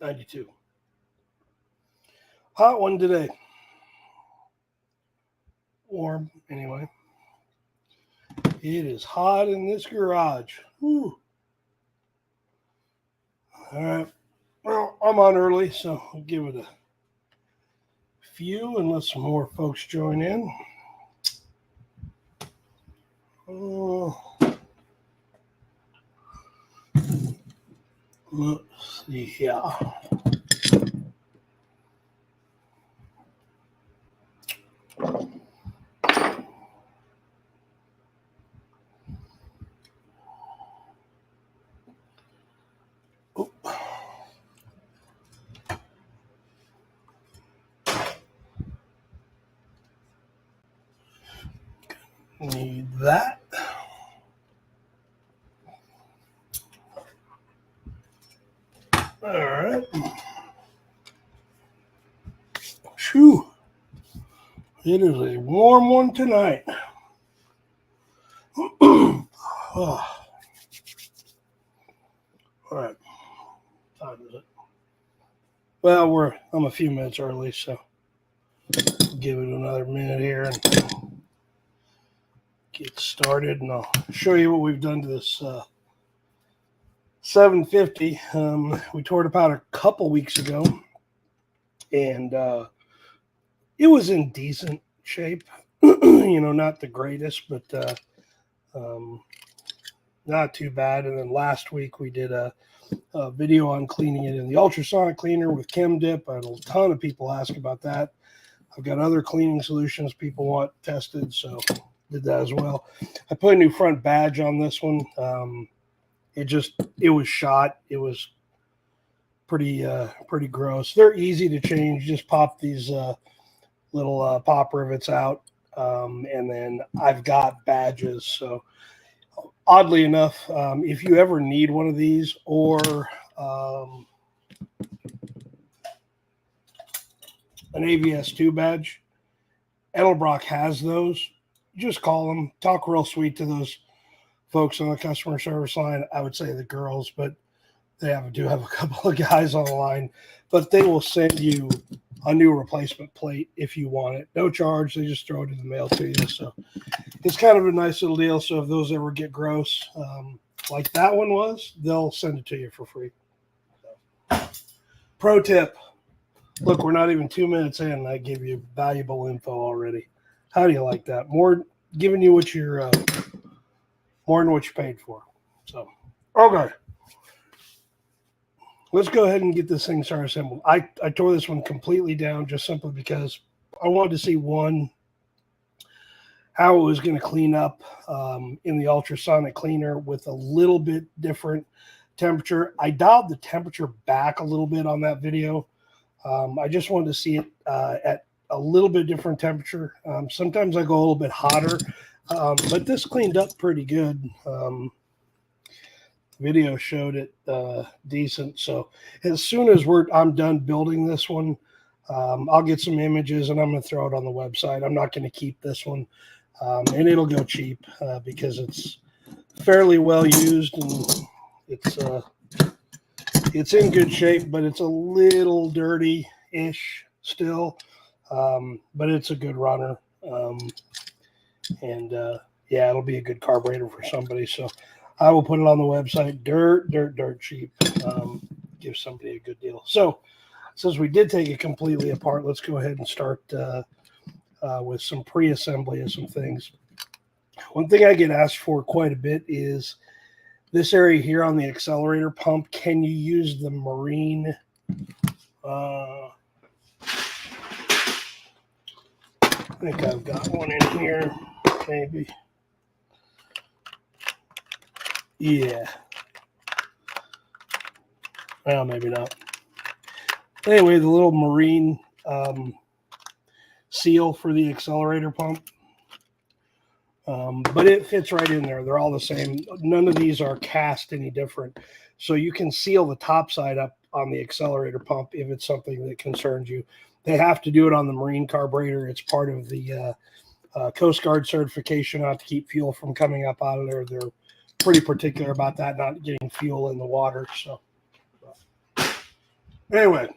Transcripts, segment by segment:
$92. Hot one today. Warm, anyway. It is hot in this garage. Whew. All right. Well, I'm on early, so I'll give it a few and let some more folks join in. Let's see here. Need that. All right. Phew. It is a warm one tonight. Oh. All right. Time is it? Well, I'm a few minutes early, so give it another minute here and get started, and I'll show you what we've done to this 750. We tore it apart a couple weeks ago, and it was in decent shape. Not the greatest, but not too bad. And then last week we did a video on cleaning it in the ultrasonic cleaner with Chem Dip. I had a ton of people ask about that. I've got other cleaning solutions people want tested, so did that as well. I put a new front badge on this one. It was shot. It was pretty gross. They're easy to change. Just pop these little pop rivets out, and then I've got badges. So oddly enough, if you ever need one of these or an AVS2 badge, Edelbrock has those. Just call them. Talk real sweet to those folks on the customer service line. I would say the girls, but they do have a couple of guys on the line. But they will send you a new replacement plate if you want it. No charge. They just throw it in the mail to you. So it's kind of a nice little deal. So if those ever get gross, like that one was, they'll send it to you for free. Pro tip. Look, we're not even 2 minutes in, and I give you valuable info already. How do you like that? More giving you what you're more than what you paid for. So, okay. Let's go ahead and get this thing started assembled. I tore this one completely down just simply because I wanted to see, one, how it was going to clean up in the ultrasonic cleaner with a little bit different temperature. I dialed the temperature back a little bit on that video. I just wanted to see it at a little bit different temperature. Sometimes I go a little bit hotter, but this cleaned up pretty good. Video showed it decent. So as soon as I'm done building this one, I'll get some images and I'm going to throw it on the website. I'm not going to keep this one, and it'll go cheap because it's fairly well used and it's in good shape, but it's a little dirty-ish still. But it's a good runner. Yeah, it'll be a good carburetor for somebody. So I will put it on the website. Dirt cheap. Give somebody a good deal. So since we did take it completely apart, let's go ahead and start with some pre-assembly of some things. One thing I get asked for quite a bit is this area here on the accelerator pump. Can you use the marine I think I've got one in here, maybe. Yeah. Well, maybe not. Anyway, the little marine seal for the accelerator pump. But it fits right in there. They're all the same. None of these are cast any different. So you can seal the top side up on the accelerator pump if it's something that concerns you. They have to do it on the marine carburetor. It's part of the Coast Guard certification not to keep fuel from coming up out of their pretty particular about that, not getting fuel in the water. So anyway,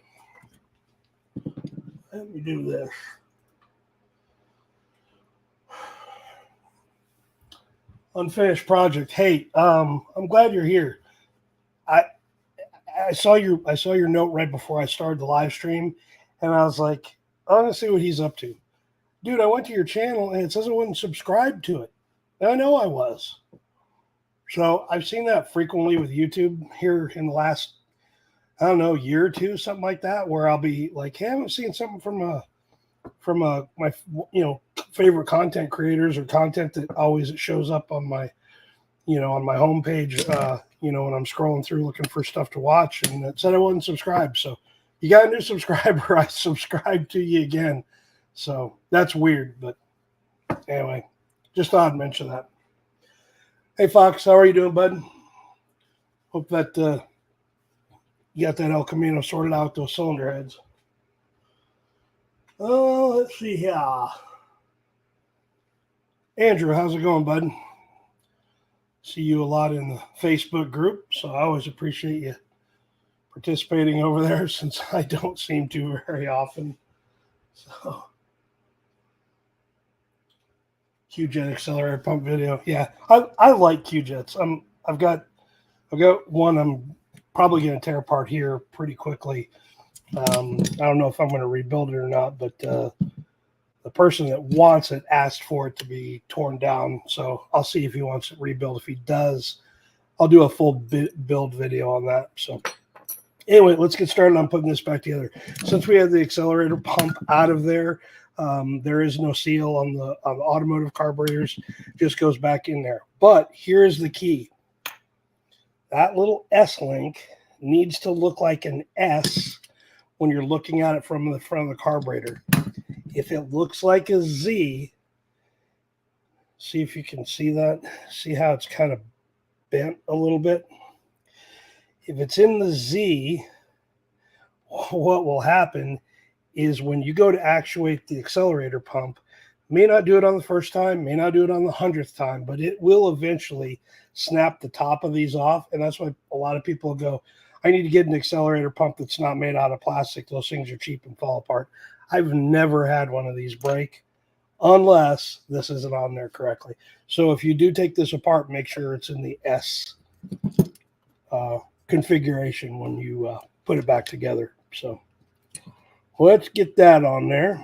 let me do this. Unfinished project. Hey, I'm glad you're here. I saw your note right before I started the live stream, and I was like, I want to see what he's up to. Dude, I went to your channel and it says I wasn't subscribed to it. And I know I was. So I've seen that frequently with YouTube here in the last, I don't know, year or two, something like that, where I'll be like, hey, I haven't seen something from my favorite content creators or content that always shows up on my on my homepage, when I'm scrolling through looking for stuff to watch, and it said I wasn't subscribed. So you got a new subscriber. I subscribed to you again. So that's weird. But anyway, just thought I'd mention that. Hey, Fox, how are you doing, bud? Hope that you got that El Camino sorted out with those cylinder heads. Oh, let's see here. Andrew, how's it going, bud? See you a lot in the Facebook group, so I always appreciate you participating over there since I don't seem to very often. So, Q-Jet accelerator pump video. Yeah, I like Q-Jets. I've got one I'm probably going to tear apart here pretty quickly. I don't know if I'm going to rebuild it or not, but the person that wants it asked for it to be torn down. So I'll see if he wants it rebuilt. If he does, I'll do a full build video on that. So anyway, let's get started on putting this back together. Since we have the accelerator pump out of there, there is no seal on the automotive carburetors. It just goes back in there. But here's the key. That little S-link needs to look like an S when you're looking at it from the front of the carburetor. If it looks like a Z, see if you can see that. See how it's kind of bent a little bit? If it's in the Z, what will happen is when you go to actuate the accelerator pump, may not do it on the first time, may not do it on the 100th time, but it will eventually snap the top of these off. And that's why a lot of people go, I need to get an accelerator pump that's not made out of plastic. Those things are cheap and fall apart. I've never had one of these break unless this isn't on there correctly. So if you do take this apart, make sure it's in the S configuration when you put it back together. So let's get that on there.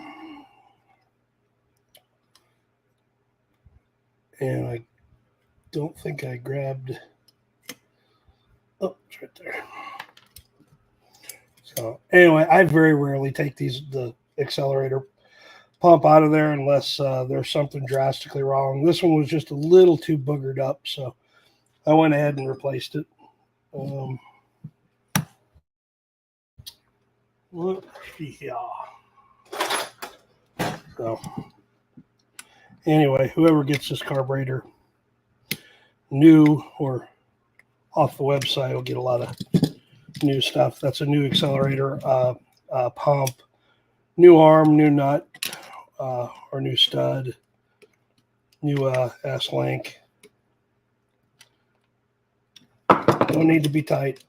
And I don't think I grabbed, oh, it's right there. So anyway, I very rarely take the accelerator pump out of there unless there's something drastically wrong. This one was just a little too boogered up, so I went ahead and replaced it. Let's see here. So anyway, whoever gets this carburetor new or off the website will get a lot of new stuff. That's a new accelerator pump, new arm, new nut, or new stud, new S-link. Don't need to be tight,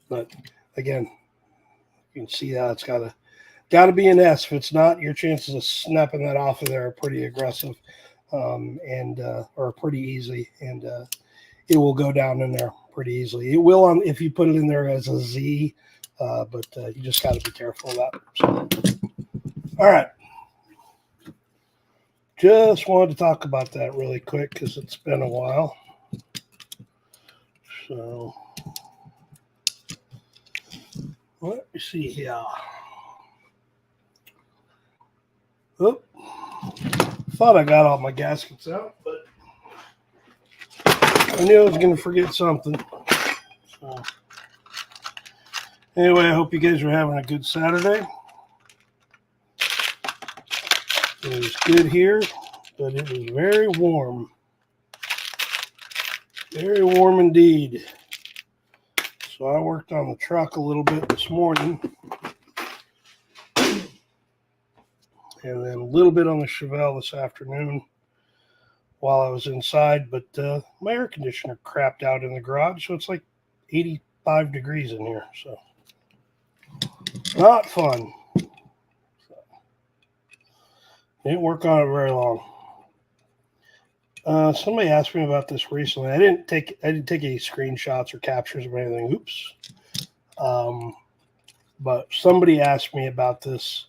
but again, you can see that it's got to be an S. If it's not, your chances of snapping that off of there are pretty aggressive, or pretty easy, and it will go down in there pretty easily. It will if you put it in there as a Z, but you just got to be careful of that. So, all right. Just wanted to talk about that really quick because it's been a while. So let me see here. Oh, thought I got all my gaskets out, but I knew I was going to forget something. So anyway, I hope you guys are having a good Saturday. It was good here, but it was very warm. Very warm indeed. So I worked on the truck a little bit this morning. And then a little bit on the Chevelle this afternoon while I was inside, but my air conditioner crapped out in the garage, so it's like 85 degrees in here. So not fun. So, didn't work on it very long. Somebody asked me about this recently. I didn't take any screenshots or captures of anything. Oops. But somebody asked me about this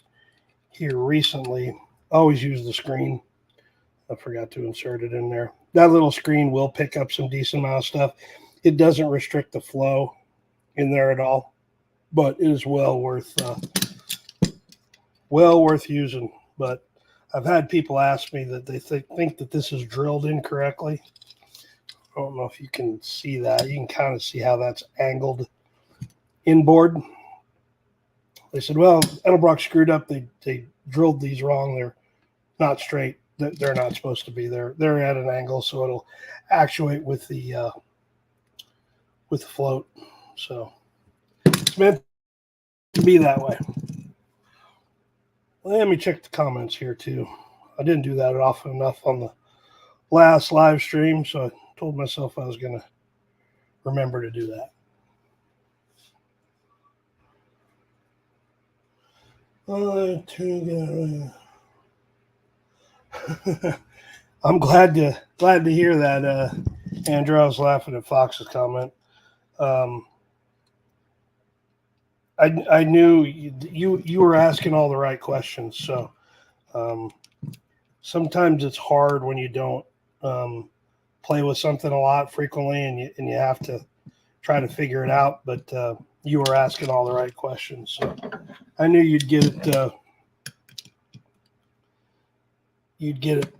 here recently. Always use the screen. I forgot to insert it in there. That little screen will pick up some decent amount of stuff. It doesn't restrict the flow in there at all, but it is well worth using. But I've had people ask me that they think that this is drilled incorrectly. I don't know if you can see that. You can kind of see how that's angled inboard. They said, well, Edelbrock screwed up. They drilled these wrong. They're not straight. They're not supposed to be. They're at an angle, so it'll actuate with the float. So it's meant to be that way. Let me check the comments here too. I didn't do that often enough on the last live stream, so I told myself I was going to remember to do that. I'm glad to hear that, Andrew. I was laughing at Fox's comment. I knew you were asking all the right questions. So sometimes it's hard when you don't play with something a lot frequently, and you have to try to figure it out. But you were asking all the right questions, so I knew you'd get it. You'd get it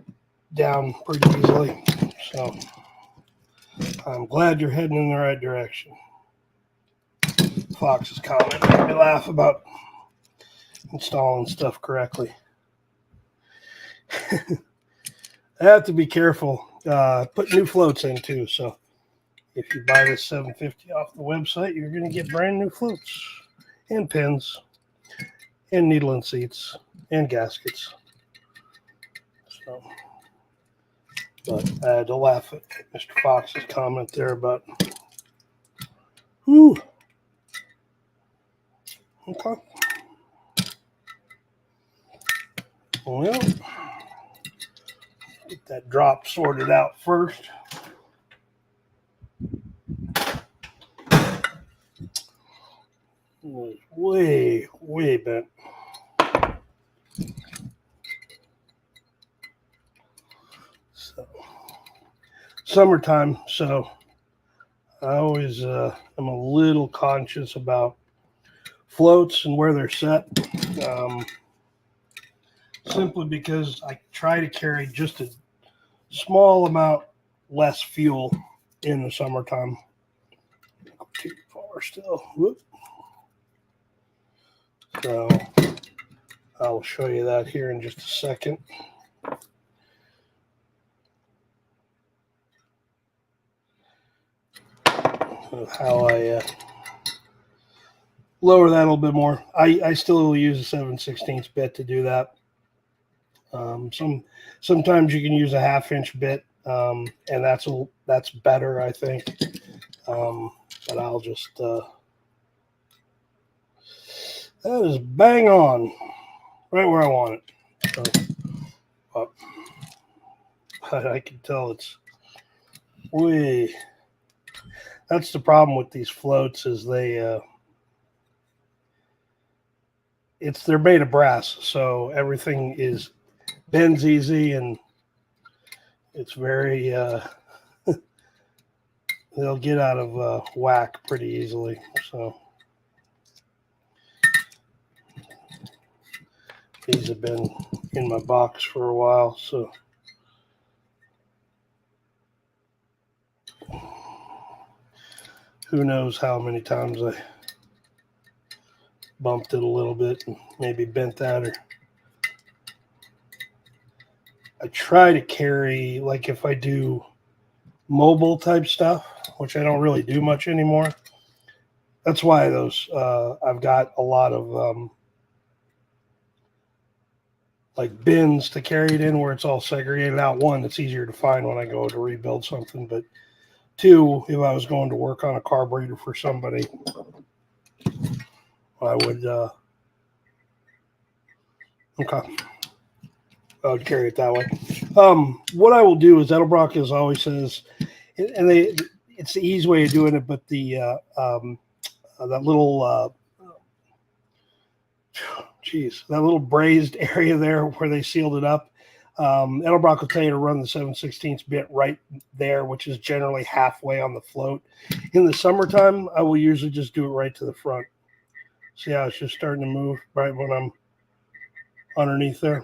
down pretty easily. So I'm glad you're heading in the right direction. Fox's comment made me laugh about installing stuff correctly. I have to be careful. Put new floats in too. So if you buy this $750 off the website, you're going to get brand new floats and pins and needle and seats and gaskets. So, but I had to laugh at Mr. Fox's comment there about. Whew. Okay. Well, get that drop sorted out first. It was way bent. So, summertime, so I always am a little conscious about floats and where they're set. Simply because I try to carry just a small amount less fuel in the summertime. Too far still. Whoop. So I'll show you that here in just a second. How I lower that a little bit more. I still use a 7/16 bit to do that. Sometimes you can use a 1/2-inch bit, and that's better, I think. But I'll just that is bang on, right where I want it. So, but I can tell it's way. That's the problem with these floats is they're made of brass, so everything bends easy, and it's very they'll get out of whack pretty easily. So these have been in my box for a while, so who knows how many times I bumped it a little bit and maybe bent that. Or I try to carry, like if I do mobile type stuff, which I don't really do much anymore. That's why I've got a lot of like bins to carry it in where it's all segregated out. One, it's easier to find when I go to rebuild something, but two, if I was going to work on a carburetor for somebody, I would I would carry it that way. What I will do is Edelbrock, as always says, and it's the easy way of doing it, but that little that little brazed area there where they sealed it up, Edelbrock will tell you to run the 7/16 bit right there, which is generally halfway on the float. In the summertime, I will usually just do it right to the front. See how it's just starting to move right when I'm underneath there.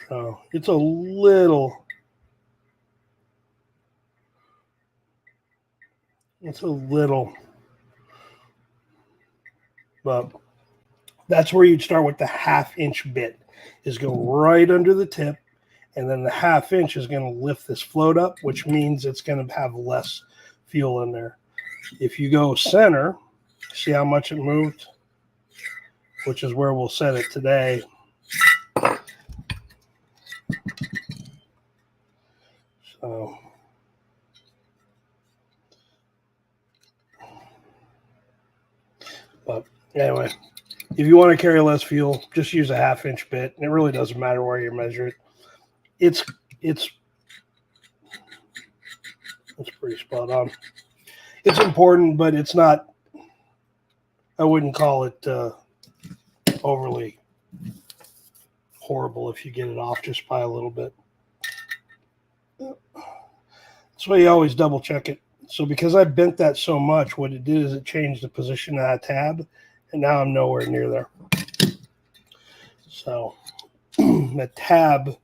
So it's a little, but that's where you'd start with the 1/2 inch bit, is go right under the tip, and then the 1/2 inch is going to lift this float up, which means it's going to have less fuel in there. If you go center, see how much it moved, which is where we'll set it today. So but anyway, if you want to carry less fuel, just use a 1/2 inch bit. It really doesn't matter where you measure it. It's pretty spot on. It's important, but it's not, I wouldn't call it overly horrible if you get it off just by a little bit. That's why you always double check it. So because I bent that so much, what it did is it changed the position of that tab, and now I'm nowhere near there. So the tab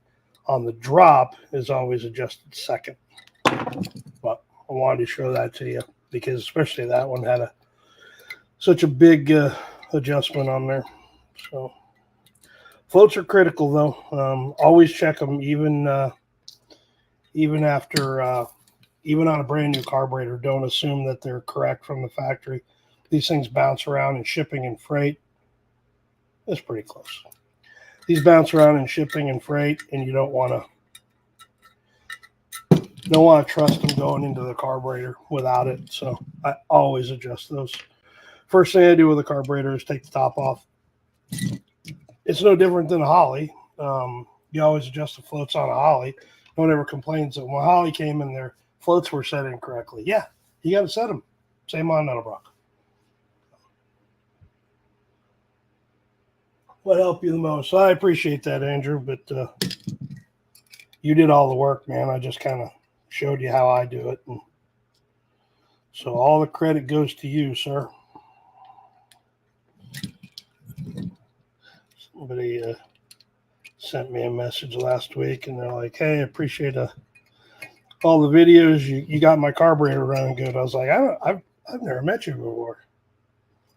on the drop is always adjusted second. But I wanted to show that to you because especially that one had such a big adjustment on there. So floats are critical though. Always check them, even after even on a brand new carburetor. Don't assume that they're correct from the factory. These things bounce around in shipping and freight. It's pretty close. These bounce around in shipping and freight, and you don't want to trust them going into the carburetor without it. So I always adjust those. First thing I do with a carburetor is take the top off. It's no different than a Holly. You always adjust the floats on a Holly. No one ever complains that when Holly came in, their floats were set incorrectly. Yeah, you got to set them. Same on Edelbrock. What helped you the most? So I appreciate that, Andrew, but you did all the work, man. I just kind of showed you how I do it. And so all the credit goes to you, sir. Somebody sent me a message last week, and they're like, hey, I appreciate all the videos. You got my carburetor running good. I was like, I've never met you before.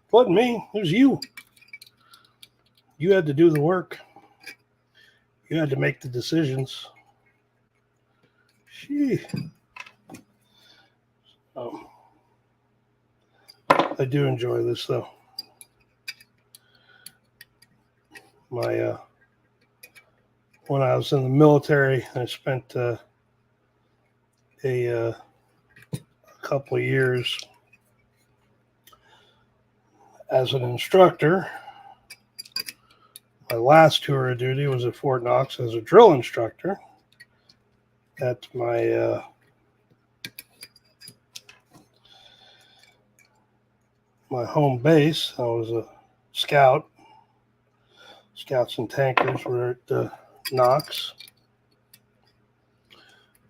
It wasn't me. It was you. You had to do the work. You had to make the decisions. Gee. I do enjoy this, though. When I was in the military, I spent a couple of years as an instructor. My last tour of duty was at Fort Knox as a drill instructor at my my home base. I was a scout. Scouts and tankers were at Knox.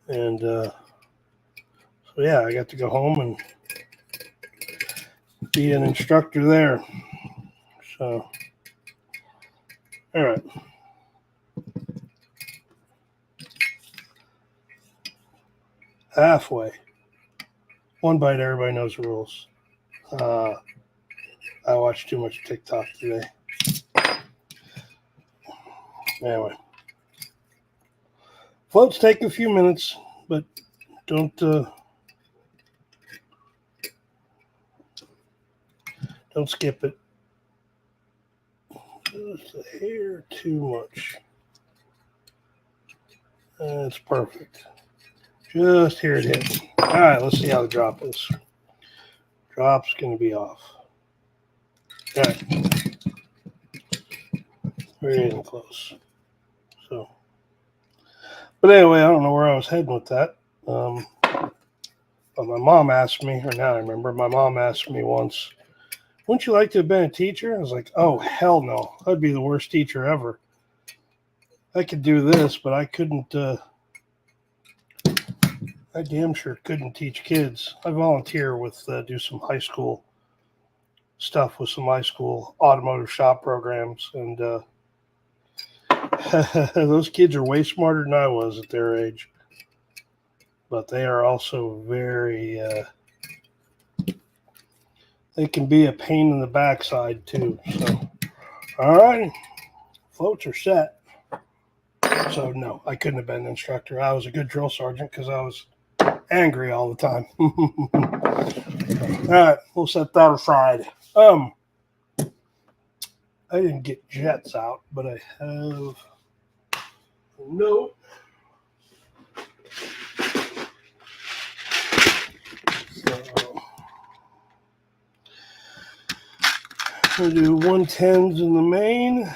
And so, yeah, I got to go home and be an instructor there. So, all right. Halfway. One bite, everybody knows the rules. I watched too much TikTok today. Anyway. Floats take a few minutes, but don't skip it. a hair too much. That's perfect. Just here it hit. All right, let's see how the drop is. Drop's going to be off. All right. We're getting close. So, but anyway, I don't know where I was heading with that. But my mom asked me, or now I remember, my mom asked me once, wouldn't you like to have been a teacher? I was like, oh, hell no. I'd be the worst teacher ever. I could do this, but I couldn't, I damn sure couldn't teach kids. I volunteer with, do some high school stuff with some high school automotive shop programs. And those kids are way smarter than I was at their age. But they are also very, they can be a pain in the backside too. So, all right, floats are set. So no, I couldn't have been an instructor. I was a good drill sergeant because I was angry all the time. All right, we'll set that aside. I didn't get jets out, but I have a note. We'll do 110s in the main.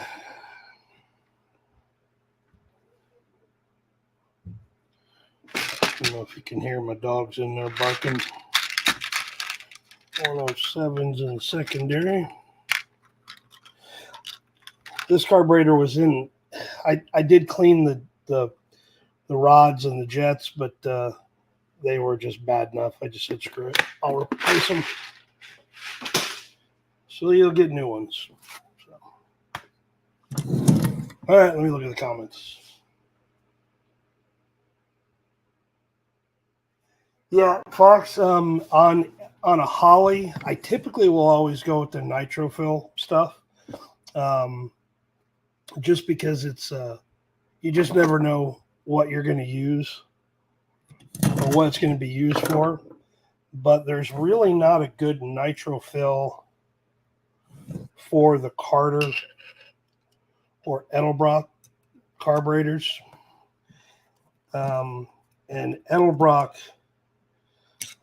I don't know if you can hear my dogs in there barking. 107s in the secondary. This carburetor was in. I did clean the rods and the jets, but they were just bad enough. I just said screw it. I'll replace them. So you'll get new ones. So. All right, let me look at the comments. Yeah, Fox, on a Holly, I typically will always go with the nitrofill stuff. Just because it's you just never know what you're going to use or what it's going to be used for. But there's really not a good nitrofill for the Carter or Edelbrock carburetors. And Edelbrock,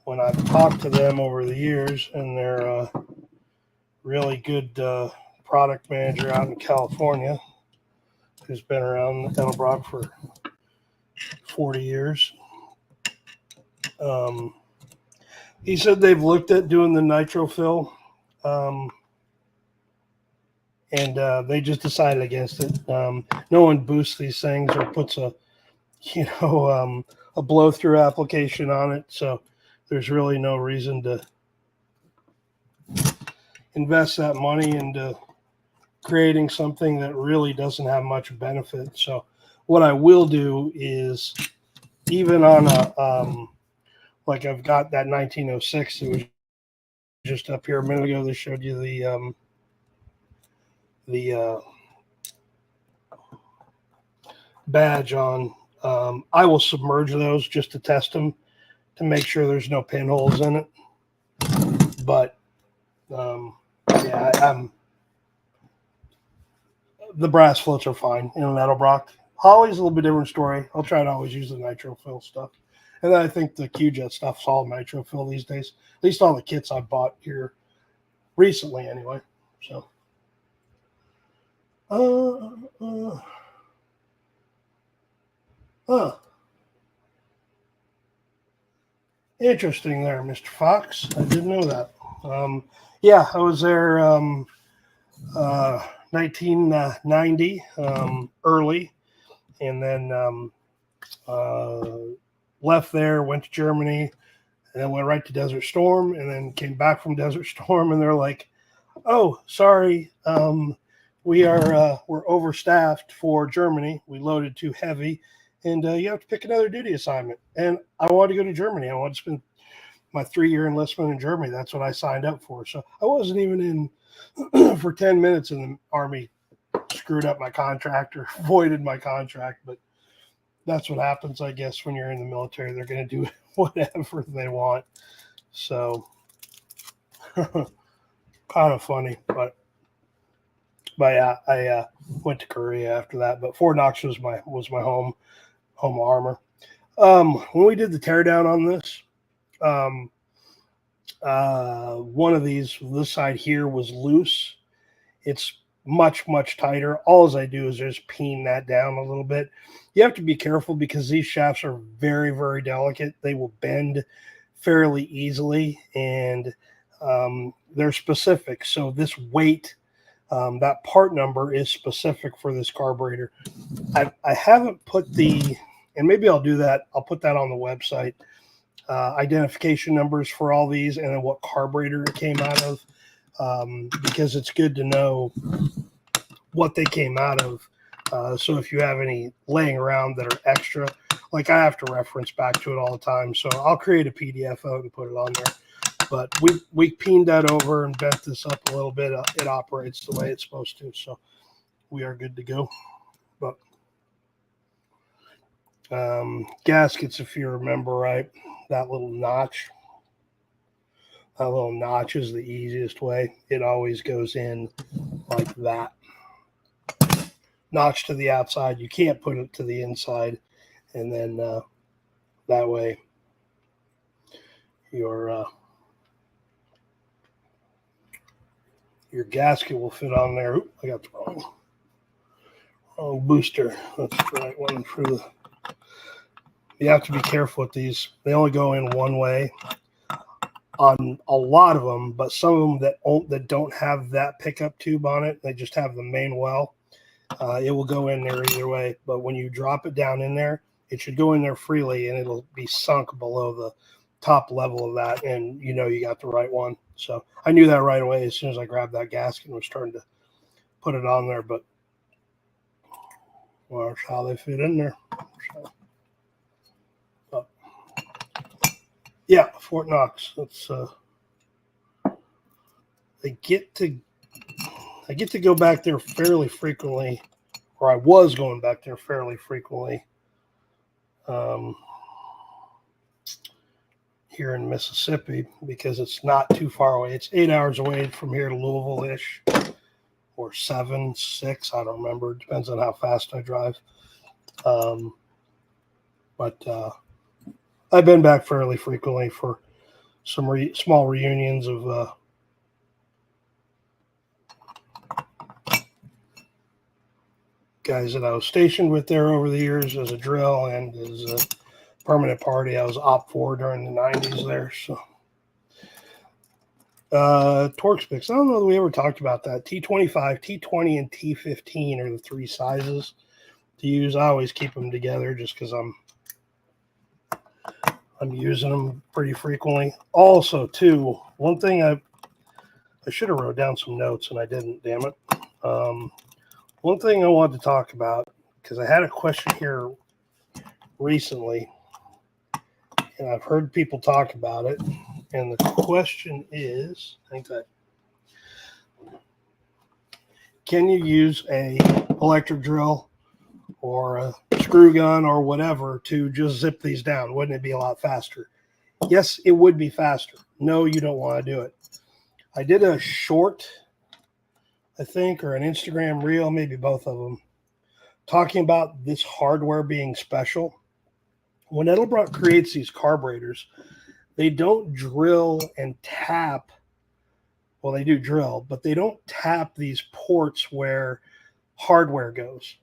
when I've talked to them over the years, and they're a really good product manager out in California who's been around Edelbrock for 40 years. He said they've looked at doing the nitrofill, and they just decided against it. No one boosts these things or puts a blow-through application on it, so there's really no reason to invest that money into creating something that really doesn't have much benefit. So what I will do is, even on a like I've got that 1906, it was just up here a minute ago that showed you the badge on. I will submerge those just to test them to make sure there's no pinholes in it. But yeah, the brass floats are fine in an Edelbrock. Holly's a little bit different story. I'll try to always use the nitrofill stuff. And then I think the Q-Jet stuff's all nitrofill these days. At least all the kits I bought here recently anyway. So interesting there, Mr. Fox. I didn't know that. Yeah, I was there 1990 early, and then left there, went to Germany, and then went right to Desert Storm, and then came back from Desert Storm, and they're like, "Oh, sorry, we're overstaffed for Germany. We loaded too heavy, and you have to pick another duty assignment." And I wanted to go to Germany. I wanted to spend my 3-year enlistment in Germany. That's what I signed up for. So I wasn't even in for 10 minutes, and the Army screwed up my contract or voided my contract. But that's what happens, I guess, when you're in the military. They're going to do whatever they want. So kind of funny, but But yeah, I went to Korea after that. But Fort Knox was my home armor. When we did the teardown on this, one of these, this side here was loose. It's much tighter. All I do is just peen that down a little bit. You have to be careful because these shafts are very delicate. They will bend fairly easily, and they're specific. So this weight, that part number is specific for this carburetor. I haven't put the, and maybe I'll do that. I'll put that on the website. Identification numbers for all these, and then what carburetor it came out of, because it's good to know what they came out of. So if you have any laying around that are extra, like I have to reference back to it all the time. So I'll create a PDF out and put it on there. But we peened that over and bent this up a little bit. It operates the way it's supposed to. So we are good to go. But gaskets, if you remember right, that little notch is the easiest way. It always goes in like that. Notch to the outside. You can't put it to the inside. And then that way your gasket will fit on there. Oop, I got the wrong booster. That's the right one for the. You have to be careful with these. They only go in one way on a lot of them, but some of them that don't have that pickup tube on it, they just have the main well. It will go in there either way. But when you drop it down in there, it should go in there freely, and it'll be sunk below the top level of that, and you got the right one. So I knew that right away as soon as I grabbed that gasket and was starting to put it on there. But watch how they fit in there. So, yeah, Fort Knox. That's I get to go back there fairly frequently, or I was going back there fairly frequently. Here in Mississippi, because it's not too far away. It's 8 hours away from here to Louisville-ish, or 7, 6, I don't remember. It depends on how fast I drive. But I've been back fairly frequently for some small reunions of guys that I was stationed with there over the years as a drill and as a permanent party. I was OP4 during the 90s there. So torque specs, I don't know that we ever talked about that. T25, T20, and T15 are the three sizes to use. I always keep them together just because I'm using them pretty frequently. Also, too, one thing I should have wrote down some notes and I didn't, damn it. One thing I wanted to talk about, because I had a question here recently, and I've heard people talk about it, and the question is, can you use a electric drill or a screw gun or whatever to just zip these down? Wouldn't it be a lot faster? Yes, it would be faster. No, you don't want to do it. I did a short, I think, or an Instagram reel, maybe both of them, talking about this hardware being special. When Edelbrock creates these carburetors, they don't drill and tap. Well, they do drill, but they don't tap these ports where hardware goes.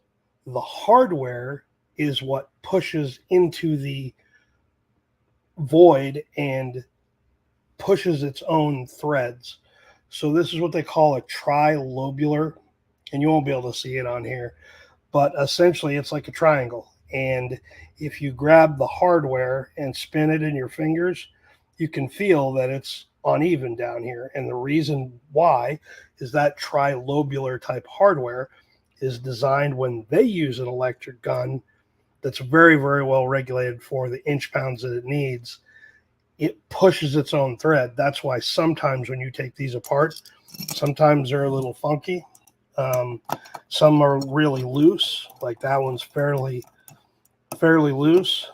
The hardware is what pushes into the void and pushes its own threads. So this is what they call a trilobular, and you won't be able to see it on here, but essentially it's like a triangle. And if you grab the hardware and spin it in your fingers, you can feel that it's uneven down here. And the reason why is that trilobular type hardware is designed when they use an electric gun that's very well regulated for the inch pounds that it needs. It pushes its own thread. That's why sometimes when you take these apart, sometimes they're a little funky. Some are really loose, like that one's fairly loose.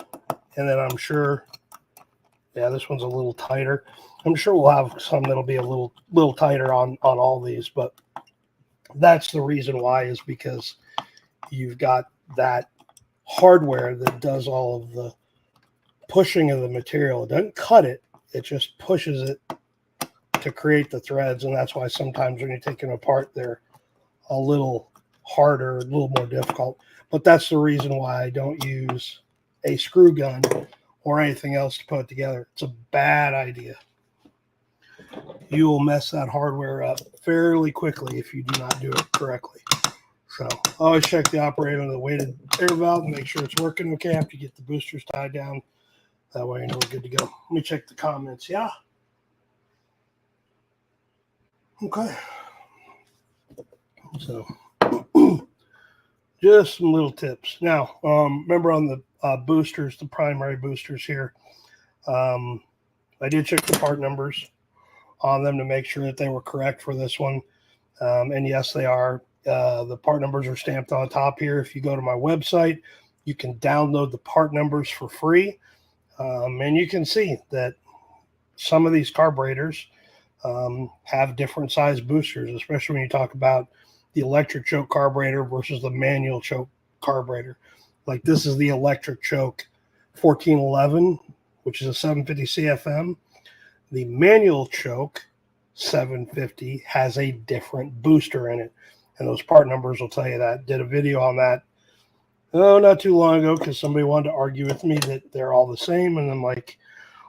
And then I'm sure, yeah, this one's a little tighter. I'm sure we'll have some that'll be a little tighter on all these, but That's the reason why, is because you've got that hardware that does all of the pushing of the material. It doesn't cut it, it just pushes it to create the threads. And that's why sometimes when you're taking them apart, they're a little harder, a little more difficult. But that's the reason why I don't use a screw gun or anything else to put it together. It's a bad idea. You will mess that hardware up fairly quickly if you do not do it correctly. So always check the operator on the weighted air valve and make sure it's working okay after you get the boosters tied down. That way you know we're good to go. Let me check the comments. Yeah. Okay. So just some little tips. Now, remember on the boosters, the primary boosters here, I did check the part numbers on them to make sure that they were correct for this one. And yes, they are. The part numbers are stamped on top here. If you go to my website, you can download the part numbers for free. And you can see that some of these carburetors have different size boosters, especially when you talk about the electric choke carburetor versus the manual choke carburetor. Like this is the electric choke 1411, which is a 750 CFM. The manual choke 750 has a different booster in it. And those part numbers will tell you that. Did a video on that, not too long ago, because somebody wanted to argue with me that they're all the same. And I'm like,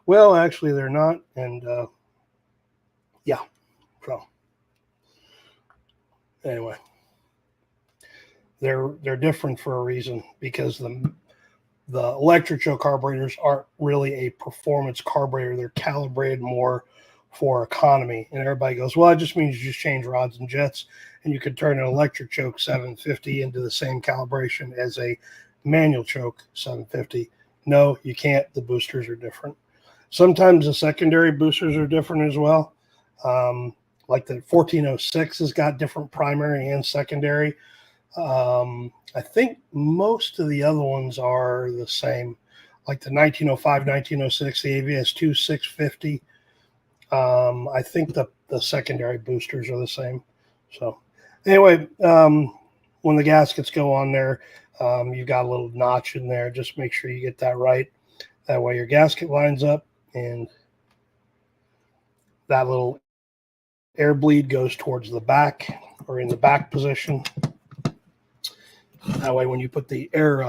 well, actually, they're not. And yeah, so anyway, they're different for a reason, because the electric choke carburetors aren't really a performance carburetor. They're calibrated more for economy. And everybody goes, well, it just means you just change rods and jets, and you could turn an electric choke 750 into the same calibration as a manual choke 750. No, you can't. The boosters are different. Sometimes the secondary boosters are different as well. Like the 1406 has got different primary and secondary. I think most of the other ones are the same, like the 1905, 1906, the AVS2 650. I think the secondary boosters are the same. So anyway, when the gaskets go on there, you've got a little notch in there. Just make sure you get that right. That way your gasket lines up and that little air bleed goes towards the back or in the back position. That way when you put the air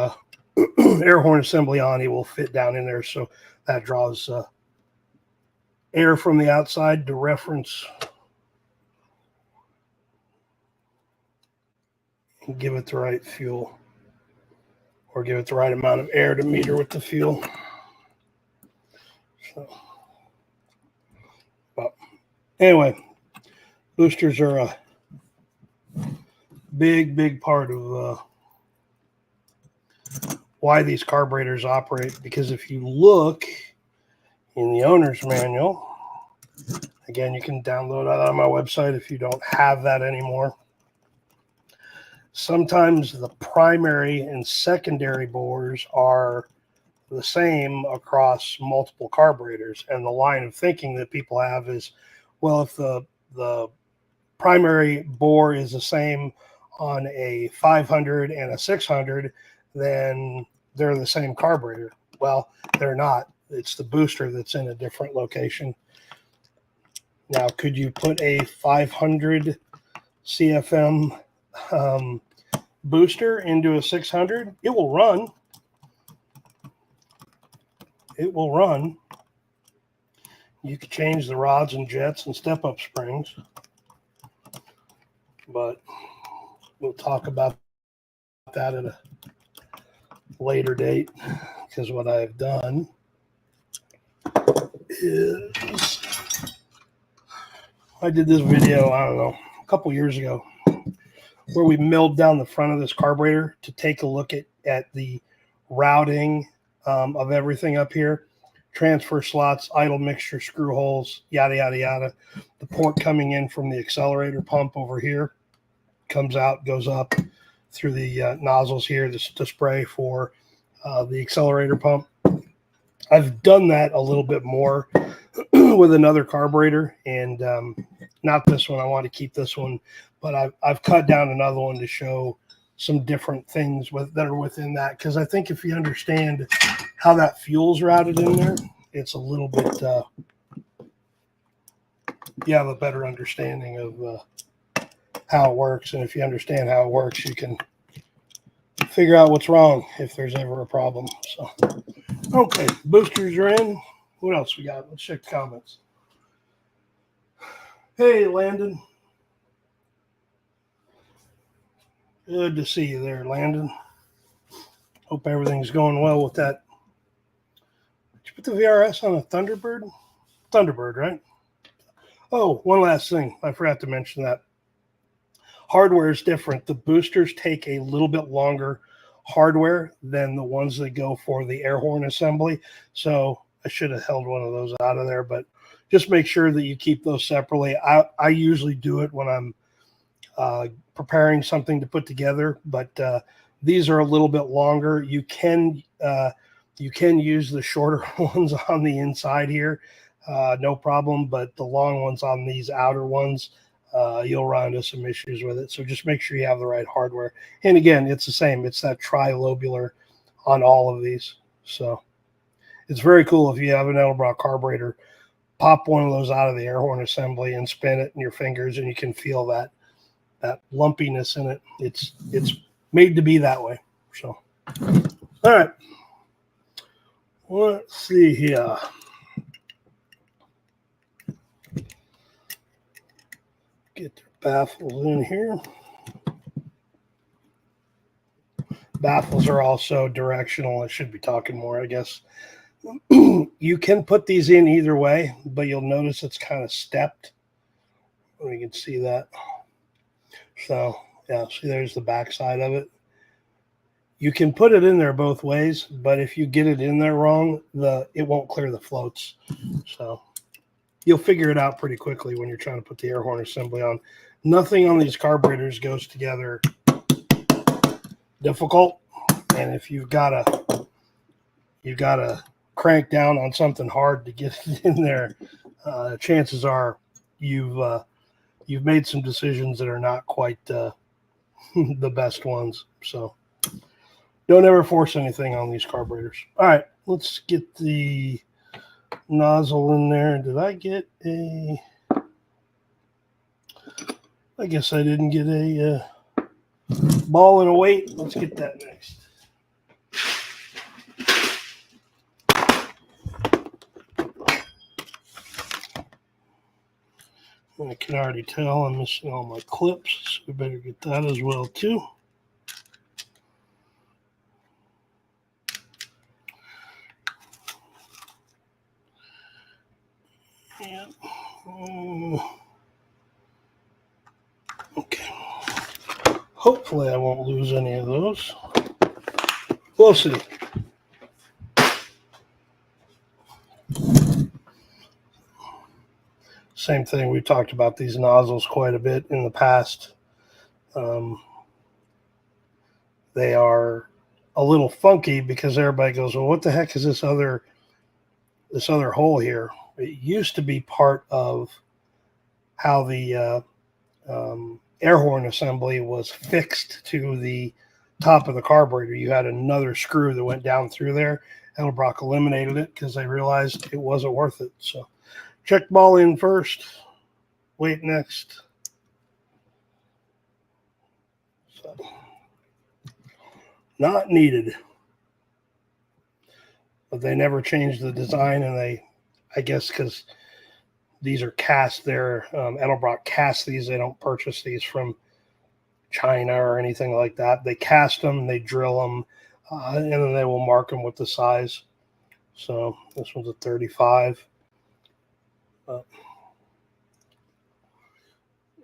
horn assembly on, it will fit down in there. So that draws air from the outside to reference and give it the right fuel, or give it the right amount of air to meter with the fuel. So, but anyway, boosters are a big part of why these carburetors operate, because if you look in the owner's manual, again, you can download that on my website if you don't have that anymore. Sometimes the primary and secondary bores are the same across multiple carburetors, and the line of thinking that people have is, well, if the primary bore is the same on a 500 and a 600, then they're the same carburetor. Well, they're not. It's the booster that's in a different location. Now, could you put a 500 CFM booster into a 600? It will run. It will run. You could change the rods and jets and step-up springs, but we'll talk about that at a later date, because what I've done is I did this video, I don't know, a couple years ago, where we milled down the front of this carburetor to take a look at the routing of everything up here. Transfer slots, idle mixture, screw holes, yada, yada, yada. The port coming in from the accelerator pump over here comes out, goes up through the nozzles here to spray for the accelerator pump. I've done that a little bit more with another carburetor, and not this one. I want to keep this one, but I've cut down another one to show some different things that are within that, because I think if you understand how that fuel's routed in there, it's a little bit you have a better understanding of how it works, and if you understand how it works, you can figure out what's wrong if there's ever a problem. So, okay, boosters are in. What else we got? Let's check the comments. Hey, Landon. Good to see you there, Landon. Hope everything's going well with that. Did you put the VRS on a Thunderbird? Thunderbird, right? Oh, one last thing. I forgot to mention that. Hardware is different. The boosters take a little bit longer hardware than the ones that go for the air horn assembly. So I should have held one of those out of there, but just make sure that you keep those separately. I usually do it when I'm preparing something to put together, but these are a little bit longer. You can use the shorter ones on the inside here, no problem, but the long ones on these outer ones, you'll run into some issues with it. So just make sure you have the right hardware. And again, it's the same. It's that tri-lobular on all of these. So it's very cool if you have an Edelbrock carburetor. Pop one of those out of the air horn assembly and spin it in your fingers, and you can feel that lumpiness in it. It's made to be that way. So, all right. Let's see here. Get their baffles in here. Baffles are also directional. I should be talking more, I guess. You can put these in either way, but you'll notice it's kind of stepped. You can see that. So, yeah, see there's the back side of it. You can put it in there both ways, but if you get it in there wrong, it won't clear the floats. So you'll figure it out pretty quickly when you're trying to put the air horn assembly on. Nothing on these carburetors goes together difficult, and if you've got to crank down on something hard to get it in there, chances are you've made some decisions that are not quite the best ones. So don't ever force anything on these carburetors. All right, let's get the nozzle in there. Did I get a... I guess I didn't get a ball and a weight. Let's get that next. I can already tell I'm missing all my clips, so we better get that as well too. Yeah. Okay. Hopefully I won't lose any of those. We'll see. Same thing. We've talked about these nozzles quite a bit in the past. They are a little funky because everybody goes, well, what the heck is this other hole here? It used to be part of how the air horn assembly was fixed to the top of the carburetor. You had another screw that went down through there. Edelbrock eliminated it because they realized it wasn't worth it. So check ball in first, weight next. So, not needed. But they never changed the design, and I guess because these are cast there, Edelbrock cast these. They don't purchase these from China or anything like that. They cast them, they drill them, and then they will mark them with the size. So this one's a 35.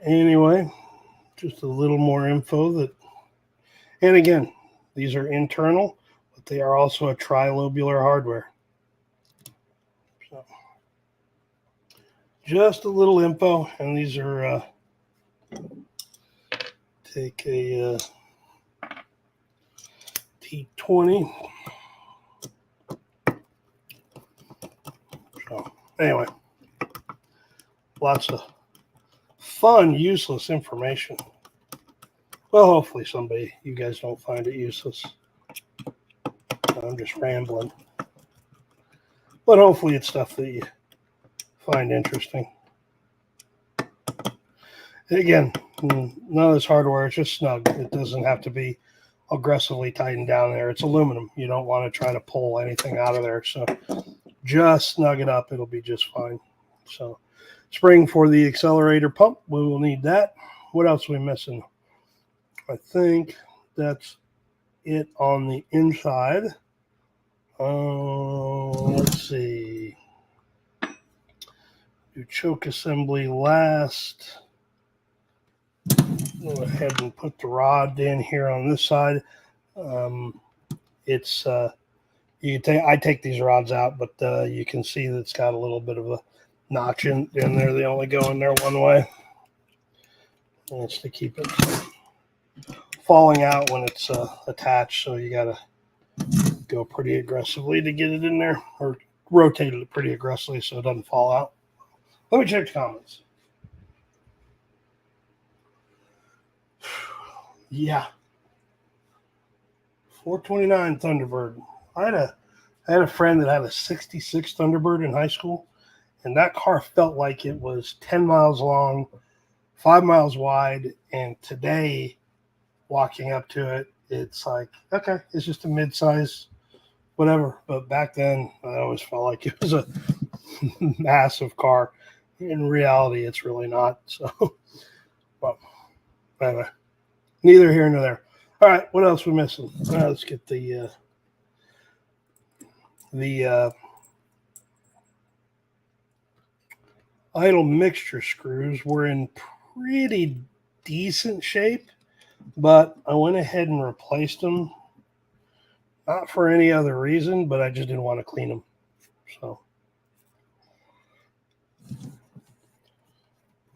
Anyway, just a little more info and again, these are internal, but they are also a tri-lobular hardware. So just a little info, and these are take a T20. So anyway, lots of fun, useless information. Well, hopefully you guys don't find it useless. I'm just rambling. But hopefully it's stuff that you find interesting. Again, none of this hardware is just snug. It doesn't have to be aggressively tightened down there. It's aluminum. You don't want to try to pull anything out of there. So just snug it up. It'll be just fine. So spring for the accelerator pump. We will need that. What else are we missing? I think that's it on the inside. Let's see. Do choke assembly last. Go ahead and put the rod in here on this side. It's you can take. I take these rods out, but you can see that it's got a little bit of a notch in there. They only go in there one way. And it's to keep it from falling out when it's attached. So you got to go pretty aggressively to get it in there, or rotate it pretty aggressively so it doesn't fall out. Let me check the comments. Yeah. 429 Thunderbird. I had a friend that had a 66 Thunderbird in high school, and that car felt like it was 10 miles long, 5 miles wide, and today, walking up to it, it's like, okay, it's just a mid-size whatever. But back then, I always felt like it was a massive car. In reality, it's really not. So, well, anyway, neither here nor there. All right, what else are we missing? Let's get the idle mixture screws. Were in pretty decent shape, but I went ahead and replaced them. Not for any other reason, but I just didn't want to clean them. So,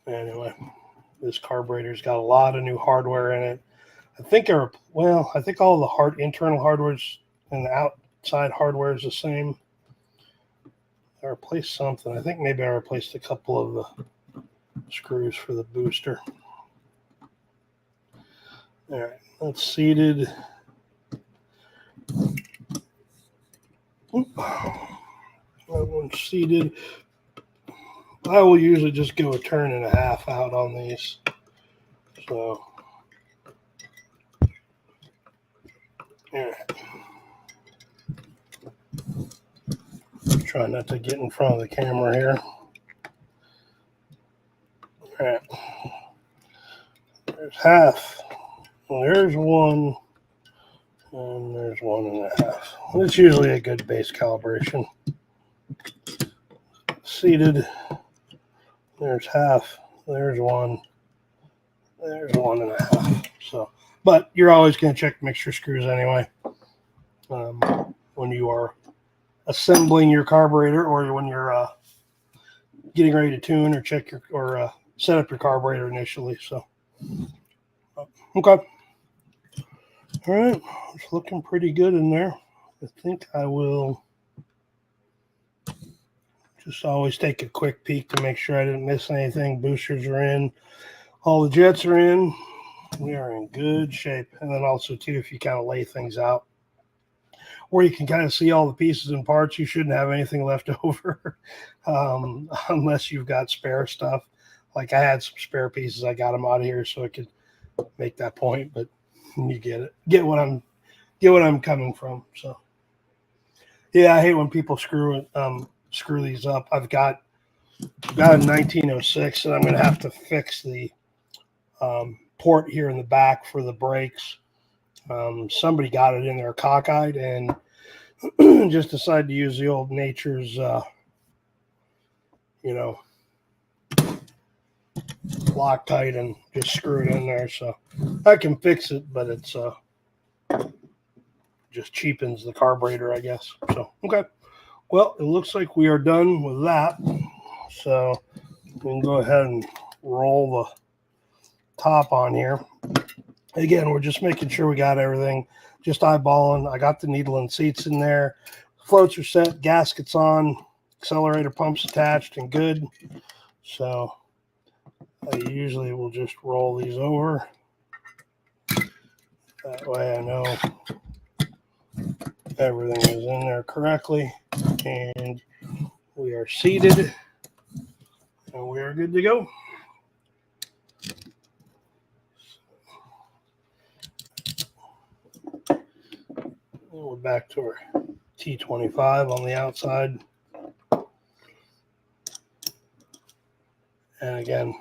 anyway, this carburetor's got a lot of new hardware in it. I think all the internal hardware's and the outside hardware is the same. I replaced something. I think maybe I replaced a couple of the screws for the booster. All right, that's seated. That one's seated. I will usually just go a turn and a half out on these. So, yeah. Try not to get in front of the camera here. All right. There's half. There's one. And there's 1.5. It's usually a good base calibration. Seated. There's half. There's one. There's 1.5. So, but you're always going to check mixture screws anyway. When you are assembling your carburetor, or when you're getting ready to tune or check your set up your carburetor initially. So, okay. All right, it's looking pretty good in there. I think I will just always take a quick peek to make sure I didn't miss anything. Boosters are in. All the jets are in. We are in good shape. And then also, too, if you kind of lay things out where you can kind of see all the pieces and parts, you shouldn't have anything left over unless you've got spare stuff. Like I had some spare pieces. I got them out of here so I could make that point, but you get it. Get what I'm coming from. So, yeah, I hate when people screw these up. I've got a 1906, and I'm going to have to fix the port here in the back for the brakes. Somebody got it in there cockeyed and just decided to use the old Nature's, Loctite and just screw it in there. So I can fix it, but it's just cheapens the carburetor, I guess. So, okay. Well, it looks like we are done with that. So we can go ahead and roll the top on here. Again, we're just making sure we got everything, just eyeballing. I got the needle and seats in there. Floats are set, gaskets on, accelerator pumps attached and good. So I usually will just roll these over. That way I know everything is in there correctly. And we are seated. And we are good to go. We're back to our T25 on the outside. And again,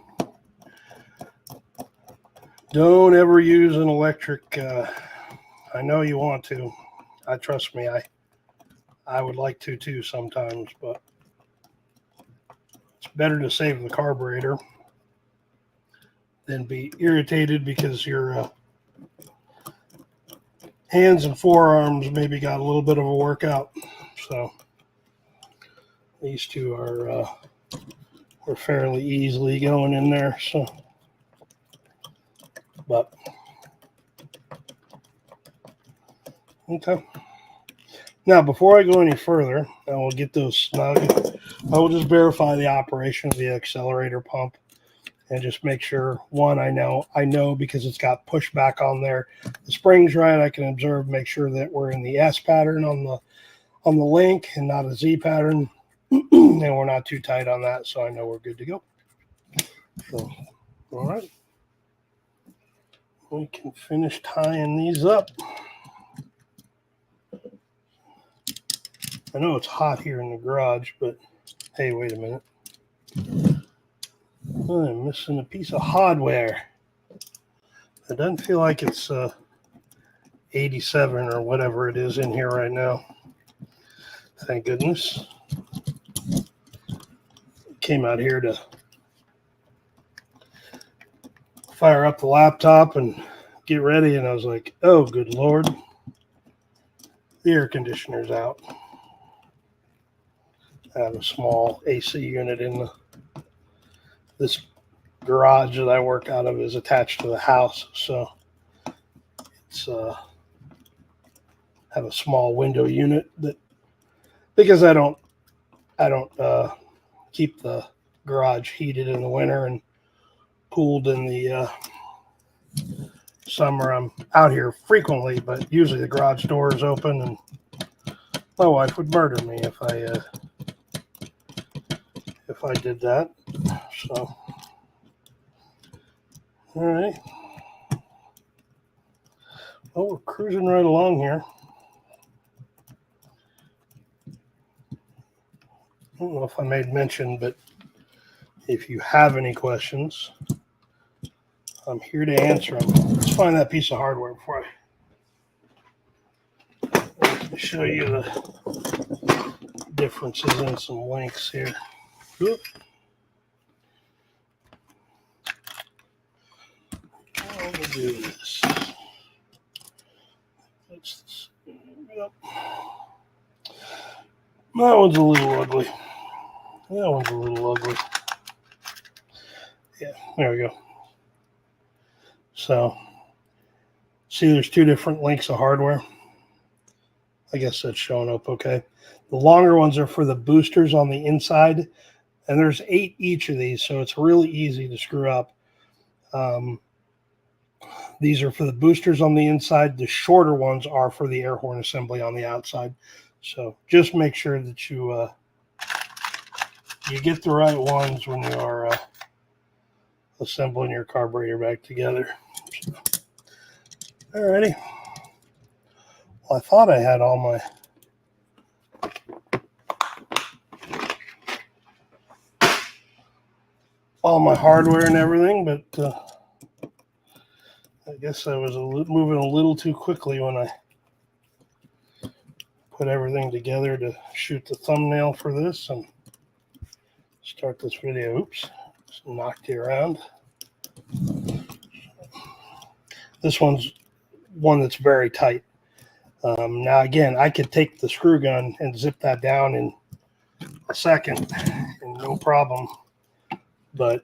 don't ever use an electric. I know you want to. Trust me, I would like to too sometimes, but it's better to save the carburetor than be irritated because your hands and forearms maybe got a little bit of a workout. So these two are fairly easily going in there. So, but okay. Now, before I go any further, I will get those snug. I will just verify the operation of the accelerator pump and just make sure, one, I know because it's got pushback on there. The spring's right. I can observe, make sure that we're in the S pattern on the link and not a Z pattern. And we're not too tight on that, so I know we're good to go. So, all right. We can finish tying these up. I know it's hot here in the garage, but hey, wait a minute. I'm missing a piece of hardware. It doesn't feel like it's 87 or whatever it is in here right now. Thank goodness. Came out here to fire up the laptop and get ready, and I was like, oh, good Lord. The air conditioner's out. I have a small AC unit in this garage that I work out of is attached to the house, so it's have a small window unit that because I don't keep the garage heated in the winter and cooled in the summer. I'm out here frequently, but usually the garage door is open, and my wife would murder me if I did that. So, all right. Well, we're cruising right along here. I don't know if I made mention, but if you have any questions, I'm here to answer them. Let's find that piece of hardware before I show you the differences in some links here. Oop. I'll do this. Yep. That one's a little ugly. That one's a little ugly. Yeah, there we go. So, see there's two different links of hardware. I guess that's showing up okay. The longer ones are for the boosters on the inside, and there's 8 each of these, so it's really easy to screw up. These are for the boosters on the inside. The shorter ones are for the air horn assembly on the outside. So just make sure that you get the right ones when you are assembling your carburetor back together. So, alrighty. Well, I thought I had all my hardware and everything, but I guess I was moving a little too quickly when I put everything together to shoot the thumbnail for this and start this video. Oops, just knocked you around. This one's one that's very tight. Now again, I could take the screw gun and zip that down in a second and no problem, but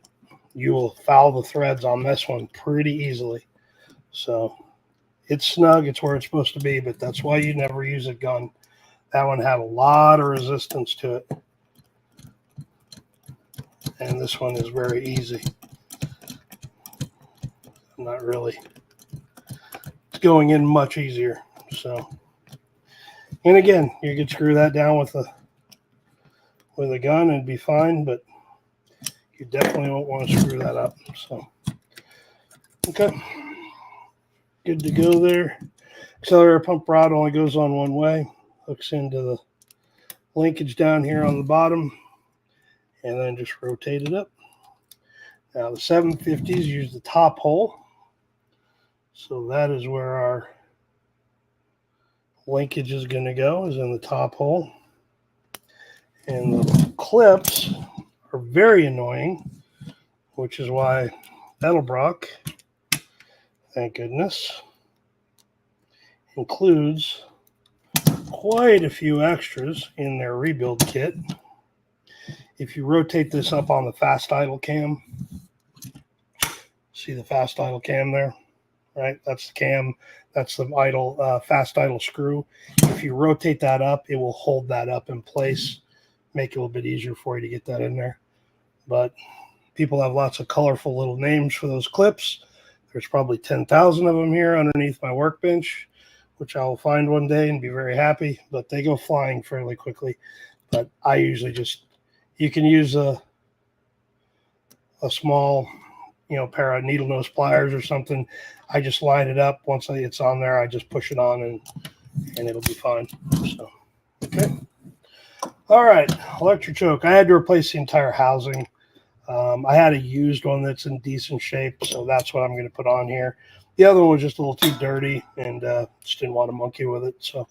you will foul the threads on this one pretty easily. So it's snug, it's where it's supposed to be, but that's why you never use a gun. That one had a lot of resistance to it. And and this one is very easy. Not really. It's going in much easier. So, and again, you could screw that down with a gun and be fine, but you definitely won't want to screw that up. So, okay, good to go there. Accelerator pump rod only goes on one way. Hooks into the linkage down here on the bottom, and then just rotate it up. Now the 750s use the top hole, so that is where our linkage is going to go, is in the top hole. And the clips are very annoying, which is why Edelbrock, thank goodness, includes quite a few extras in their rebuild kit. If you rotate this up on the fast idle cam, see the fast idle cam there, right? That's the cam, that's the idle fast idle screw. If you rotate that up, it will hold that up in place, make it a little bit easier for you to get that in there. But people have lots of colorful little names for those clips. There's probably 10,000 of them here underneath my workbench, which I will find one day and be very happy, but they go flying fairly quickly. But I usually just, you can use a small, pair of needle nose pliers or something. I just line it up. Once it's on there, I just push it on and it'll be fine. So, okay. All right, electric choke. I had to replace the entire housing. I had a used one that's in decent shape, so that's what I'm going to put on here. The other one was just a little too dirty, and just didn't want to monkey with it. So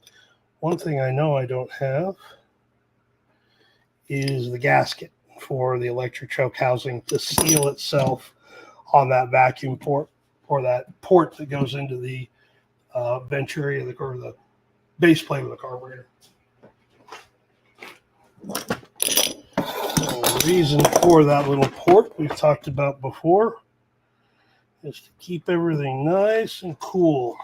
one thing I know I don't have is the gasket for the electric choke housing, the seal itself on that vacuum port, or that port that goes into the venturi or the base plate of the carburetor. The reason for that little port we've talked about before is to keep everything nice and cool.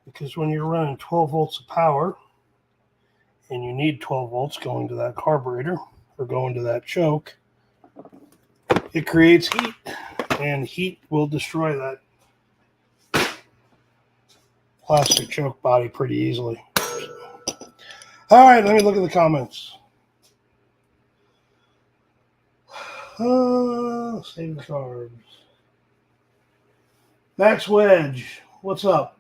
Because when you're running 12 volts of power, and you need 12 volts going to that carburetor or going to that choke, it creates heat, and heat will destroy that plastic choke body pretty easily. All right, let me look at the comments. Save the carbs. Max Wedge, what's up?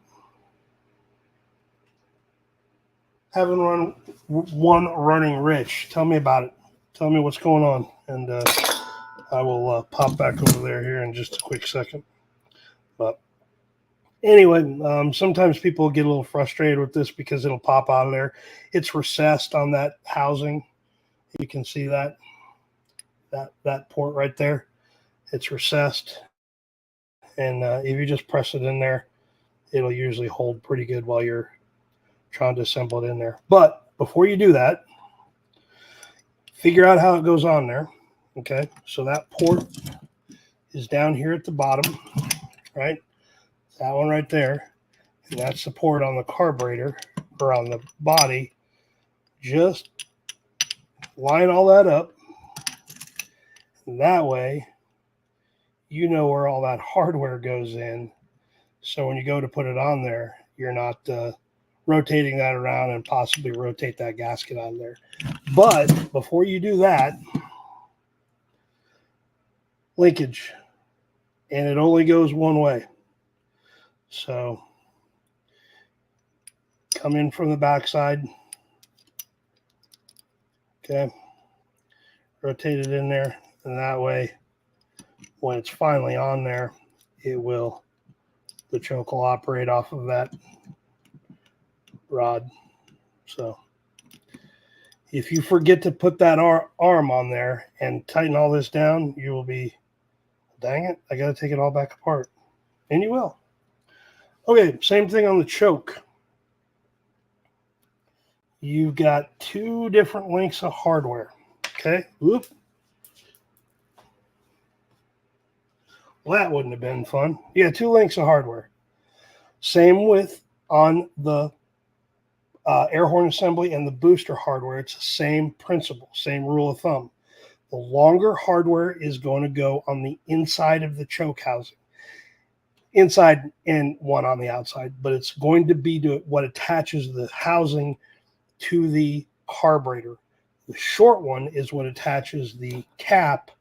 Having one running rich. Tell me about it. Tell me what's going on, and I will pop back over there here in just a quick second. But anyway, sometimes people get a little frustrated with this because it'll pop out of there. It's recessed on that housing. You can see that port right there. It's recessed, and if you just press it in there, it'll usually hold pretty good while you're trying to assemble it in there. But before you do that, figure out how it goes on there. Okay, so that port is down here at the bottom, right? That one right there, and that's the port on the carburetor or on the body. Just line all that up, and that way you know where all that hardware goes in. So when you go to put it on there, you're not rotating that around and possibly rotate that gasket out of there. But before you do that, linkage, and it only goes one way. So come in from the backside. Okay, rotate it in there, and that way when it's finally on there, the choke will operate off of that rod. So if you forget to put that arm on there and tighten all this down, you will be, dang it, I got to take it all back apart. And you will. Okay, same thing on the choke. You've got two different lengths of hardware. Okay, whoop. Well, that wouldn't have been fun. Yeah, two lengths of hardware. Same with on the air horn assembly and the booster hardware. It's the same principle, same rule of thumb. The longer hardware is going to go on the inside of the choke housing, inside and one on the outside, but it's going to be what attaches the housing to the carburetor. The short one is what attaches the cap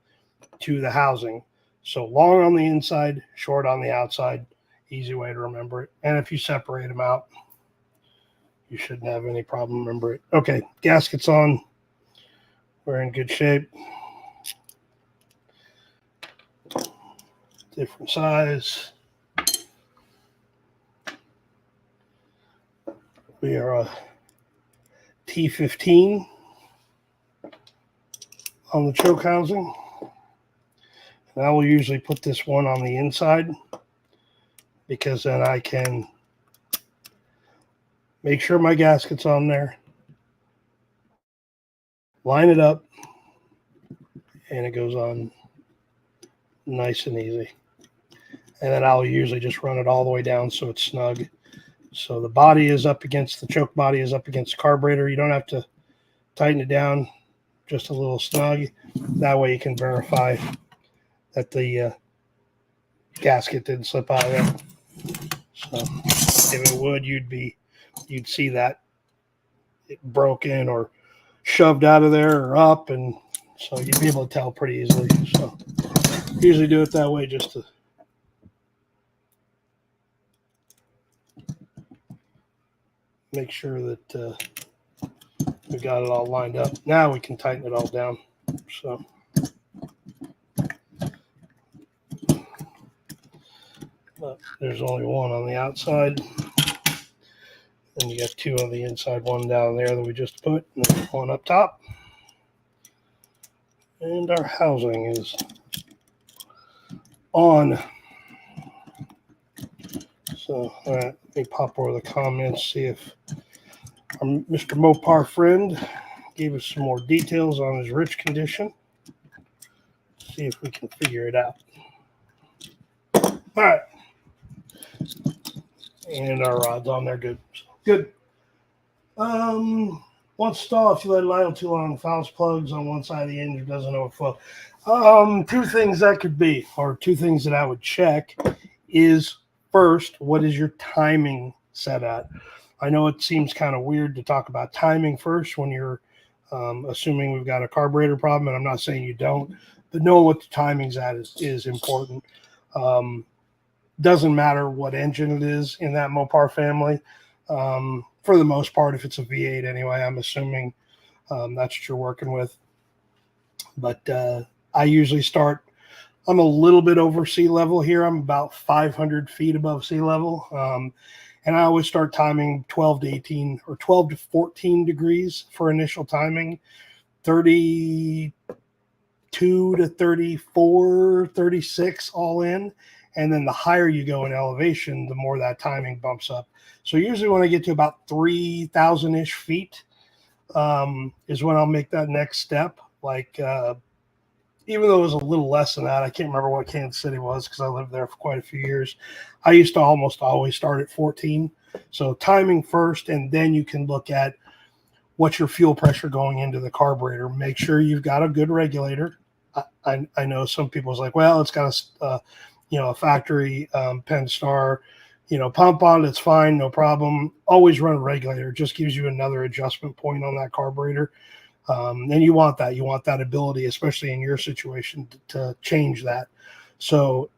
to the housing. So long on the inside, short on the outside. Easy way to remember it. And if you separate them out, you shouldn't have any problem remember it. Okay, gaskets on. We're in good shape. Different size. We are a T15 on the choke housing. And I will usually put this one on the inside because then I can make sure my gasket's on there, line it up, and it goes on nice and easy. And then I'll usually just run it all the way down so it's snug. So the body is up against, the choke body is up against the carburetor. You don't have to tighten it down, just a little snug. That way you can verify that the gasket didn't slip out of there. So if it would, you'd see that it broken or shoved out of there or up, and so you'd be able to tell pretty easily. So usually do it that way just to make sure that we got it all lined up. Now we can tighten it all down. So but there's only one on the outside, and you got two on the inside, one down there that we just put, and then one up top. And our housing is on. So all right, let me pop over the comments, see if our Mr. Mopar friend gave us some more details on his rich condition. See if we can figure it out. All right. And our rod's on there, good. Good. Once stall, if you let it idle too long, fouls plugs on one side of the engine, doesn't overflow. Two things that could be, or two things that I would check is, first, what is your timing set at? I know it seems kind of weird to talk about timing first when you're assuming we've got a carburetor problem, and I'm not saying you don't, but knowing what the timing's at is important. Doesn't matter what engine it is in that Mopar family. For the most part, if it's a V8 anyway, I'm assuming that's what you're working with. But I usually start, I'm a little bit over sea level here. I'm about 500 feet above sea level. And I always start timing 12 to 18 or 12 to 14 degrees for initial timing, 32 to 34, 36 all in. And then the higher you go in elevation, the more that timing bumps up. So usually when I get to about 3,000-ish feet is when I'll make that next step. Like, even though it was a little less than that, I can't remember what Kansas City was because I lived there for quite a few years. I used to almost always start at 14. So timing first, and then you can look at what's your fuel pressure going into the carburetor. Make sure you've got a good regulator. I know some people's like, well, it's got a factory Penn-Star, pump on it. It's fine, no problem. Always run a regulator. It just gives you another adjustment point on that carburetor. And you want that. You want that ability, especially in your situation, to change that. So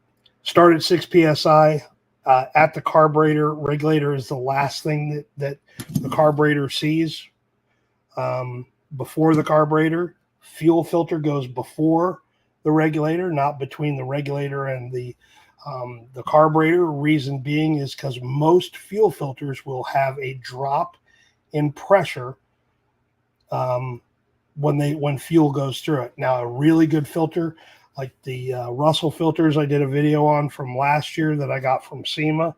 start at 6 PSI. At the carburetor, regulator is the last thing that the carburetor sees. Before the carburetor, fuel filter goes before the regulator, not between the regulator and the carburetor. Reason being is because most fuel filters will have a drop in pressure when fuel goes through it. Now, a really good filter, like the Russell filters I did a video on from last year that I got from SEMA,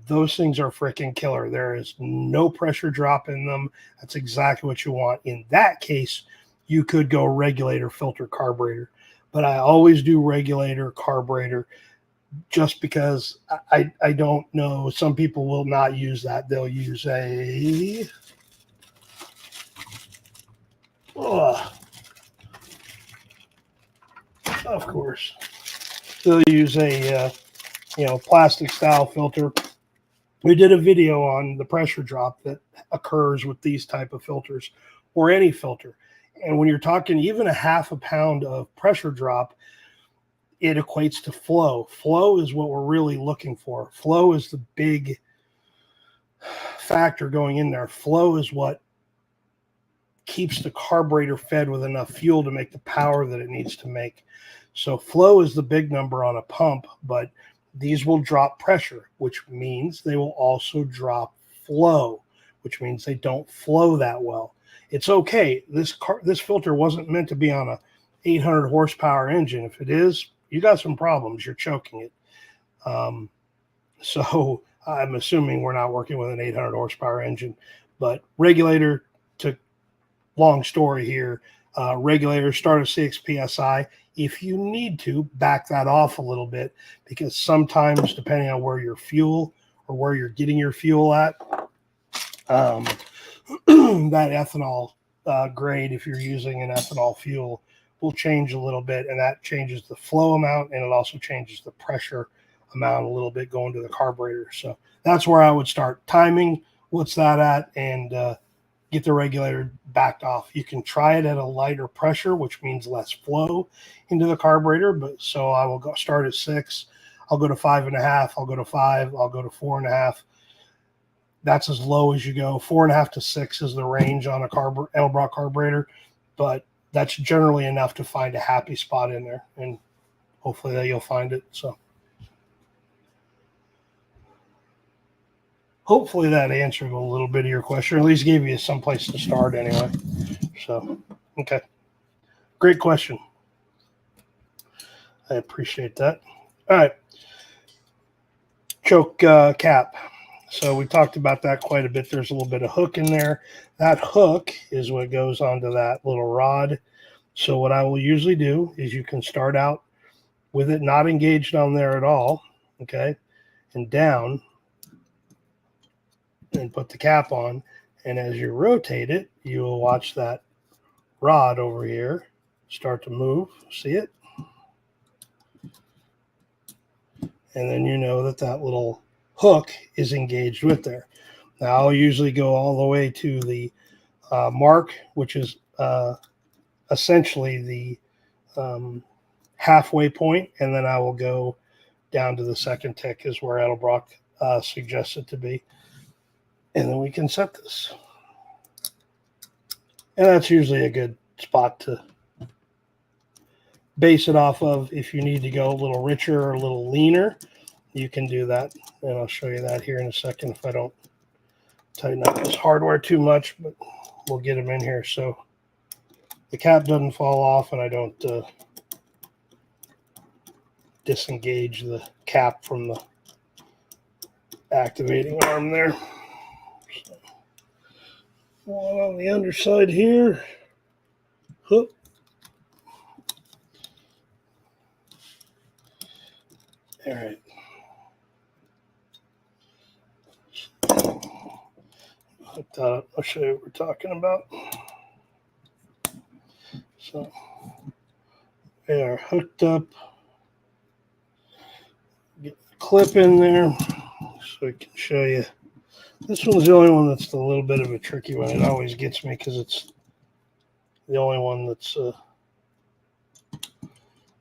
those things are freaking killer. There is no pressure drop in them. That's exactly what you want. In that case, you could go regulator, filter, carburetor. But I always do regulator, carburetor, just because I don't know. Some people will not use that. They'll use a of course. They'll use a plastic style filter. We did a video on the pressure drop that occurs with these type of filters or any filter. And when you're talking even a half a pound of pressure drop, it equates to flow. Flow is what we're really looking for. Flow is the big factor going in there. Flow is what keeps the carburetor fed with enough fuel to make the power that it needs to make. So flow is the big number on a pump, but these will drop pressure, which means they will also drop flow, which means they don't flow that well. It's okay. This filter wasn't meant to be on a 800 horsepower engine. If it is, you got some problems. You're choking it. So I'm assuming we're not working with an 800 horsepower engine. But regulator, to long story here, regulator start at 6 psi. If you need to, back that off a little bit, because sometimes, depending on where your fuel or where you're getting your fuel at, that ethanol grade, if you're using an ethanol fuel, will change a little bit, and that changes the flow amount, and it also changes the pressure amount a little bit going to the carburetor. So that's where I would start. Timing, what's that at, and get the regulator backed off. You can try it at a lighter pressure, which means less flow into the carburetor. But so I will start at 6. I'll go to 5.5. I'll go to 5. I'll go to 4.5. That's as low as you go. 4.5 to 6 is the range on a Edelbrock carburetor, but that's generally enough to find a happy spot in there, and hopefully that you'll find it. So hopefully that answered a little bit of your question, or at least gave you some place to start anyway. So, okay. Great question. I appreciate that. All right. Choke cap. So we talked about that quite a bit. There's a little bit of hook in there. That hook is what goes onto that little rod. So what I will usually do is you can start out with it not engaged on there at all, okay, and down, and put the cap on, and as you rotate it, you will watch that rod over here start to move. See it? And then you know that that little hook is engaged with there. Now I'll usually go all the way to the mark, which is essentially the halfway point, and then I will go down to the second tick is where Edelbrock suggests it to be. And then we can set this. And that's usually a good spot to base it off of. If you need to go a little richer or a little leaner, you can do that. And I'll show you that here in a second if I don't tighten up this hardware too much, but we'll get them in here so the cap doesn't fall off and I don't disengage the cap from the activating arm there. So, one on the underside here. Hook. All right. I'll show you what we're talking about. So they are hooked up. Get the clip in there so I can show you. This one's the only one that's a little bit of a tricky one. It always gets me because it's the only one that's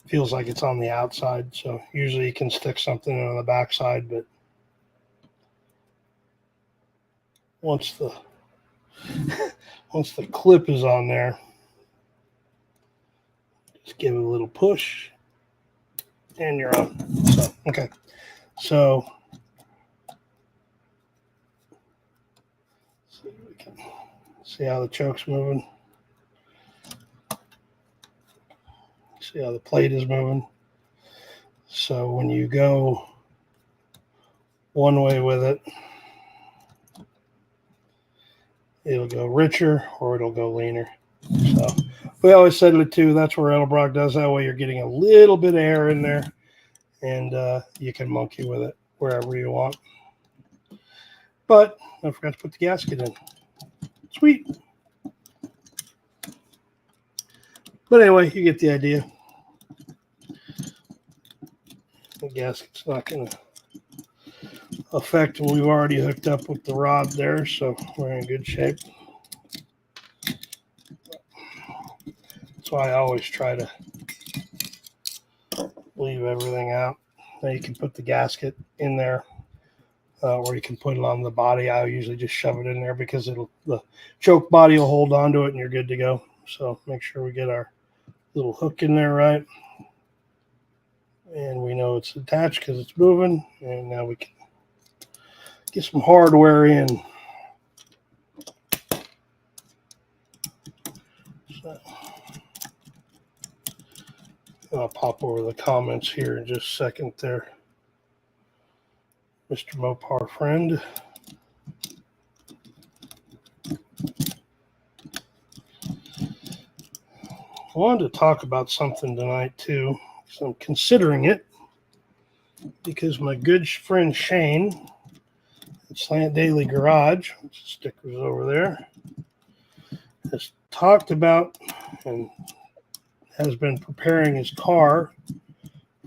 feels like it's on the outside. So usually you can stick something on the backside, but once the clip is on there, just give it a little push and you're on. So, okay. So we can see how the choke's moving. See how the plate is moving. So when you go one way with it, it'll go richer or it'll go leaner. So we always settle it to, that's where Edelbrock does. That way you're getting a little bit of air in there, and you can monkey with it wherever you want. But I forgot to put the gasket in. Sweet. But anyway, you get the idea. The gasket's not going to affect, and we've already hooked up with the rod there, so we're in good shape. That's why I always try to leave everything out. Now you can put the gasket in there, or you can put it on the body. I usually just shove it in there because the choke body will hold onto it and you're good to go. So make sure we get our little hook in there right. And we know it's attached because it's moving. And now we can get some hardware in. So I'll pop over the comments here in just a second there. Mr. Mopar friend. I wanted to talk about something tonight too, so I'm considering it because my good friend Shane at Slant Daily Garage, stickers over there, has talked about and has been preparing his car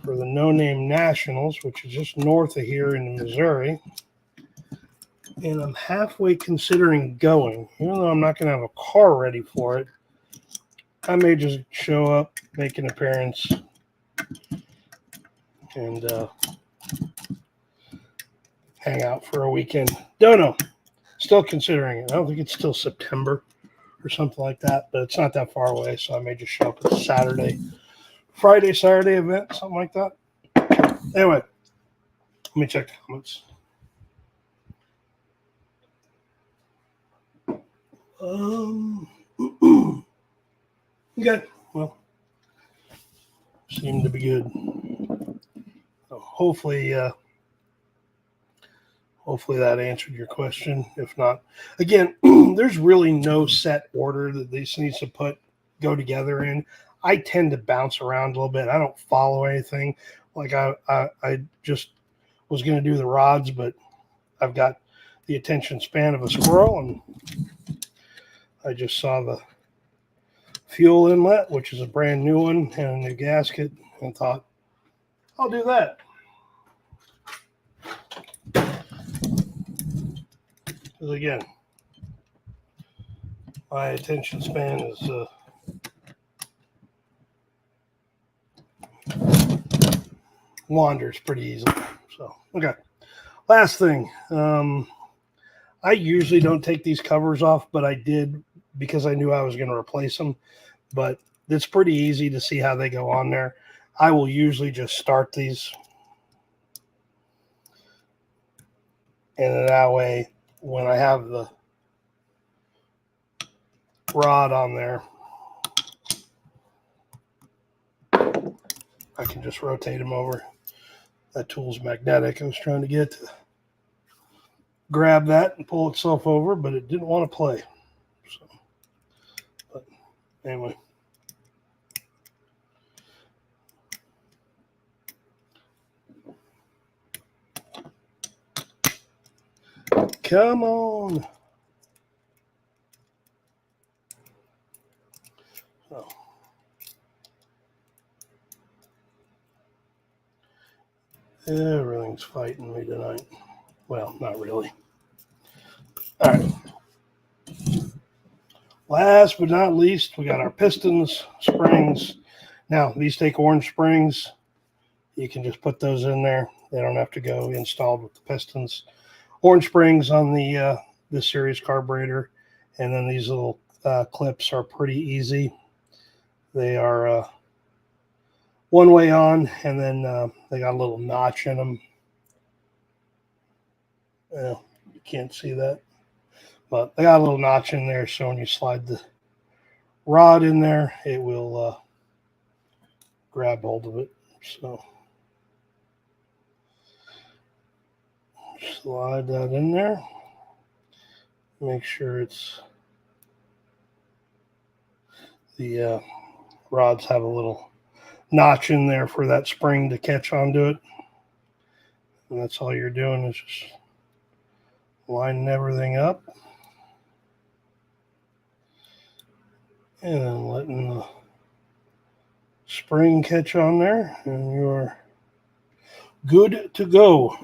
for the No Name Nationals, which is just north of here in Missouri. And I'm halfway considering going, even though I'm not going to have a car ready for it. I may just show up, make an appearance, and hang out for a weekend. Don't know. Still considering it. I don't think it's till September or something like that, but it's not that far away, so I may just show up at the Friday, Saturday event, something like that. Anyway, let me check the comments. Okay, well, seemed to be good. So hopefully that answered your question. If not, again, there's really no set order that this needs to go together in. I tend to bounce around a little bit. I don't follow anything. Like I just was going to do the rods, but I've got the attention span of a squirrel, and I just saw the fuel inlet, which is a brand new one and a new gasket, and thought, I'll do that. Because again, my attention span is wanders pretty easily. So, okay. Last thing. I usually don't take these covers off, but I did because I knew I was going to replace them. But it's pretty easy to see how they go on there. I will usually just start these. And that way, when I have the rod on there, I can just rotate them over. That tool's magnetic. I was trying to get to grab that and pull itself over, but it didn't want to play. So, but anyway. Come on. So, everything's fighting me tonight. Well, not really. All right. Last but not least, we got our pistons, springs. Now, these take orange springs. You can just put those in there. They don't have to go installed with the pistons. Orange springs on the this series carburetor. And then these little clips are pretty easy. They are one way on, and then they got a little notch in them. You can't see that, but they got a little notch in there, so when you slide the rod in there, it will grab hold of it. So slide that in there. Make sure it's the rods have a little notch in there for that spring to catch onto it. And that's all you're doing is just lining everything up. And then letting the spring catch on there. And you're good to go.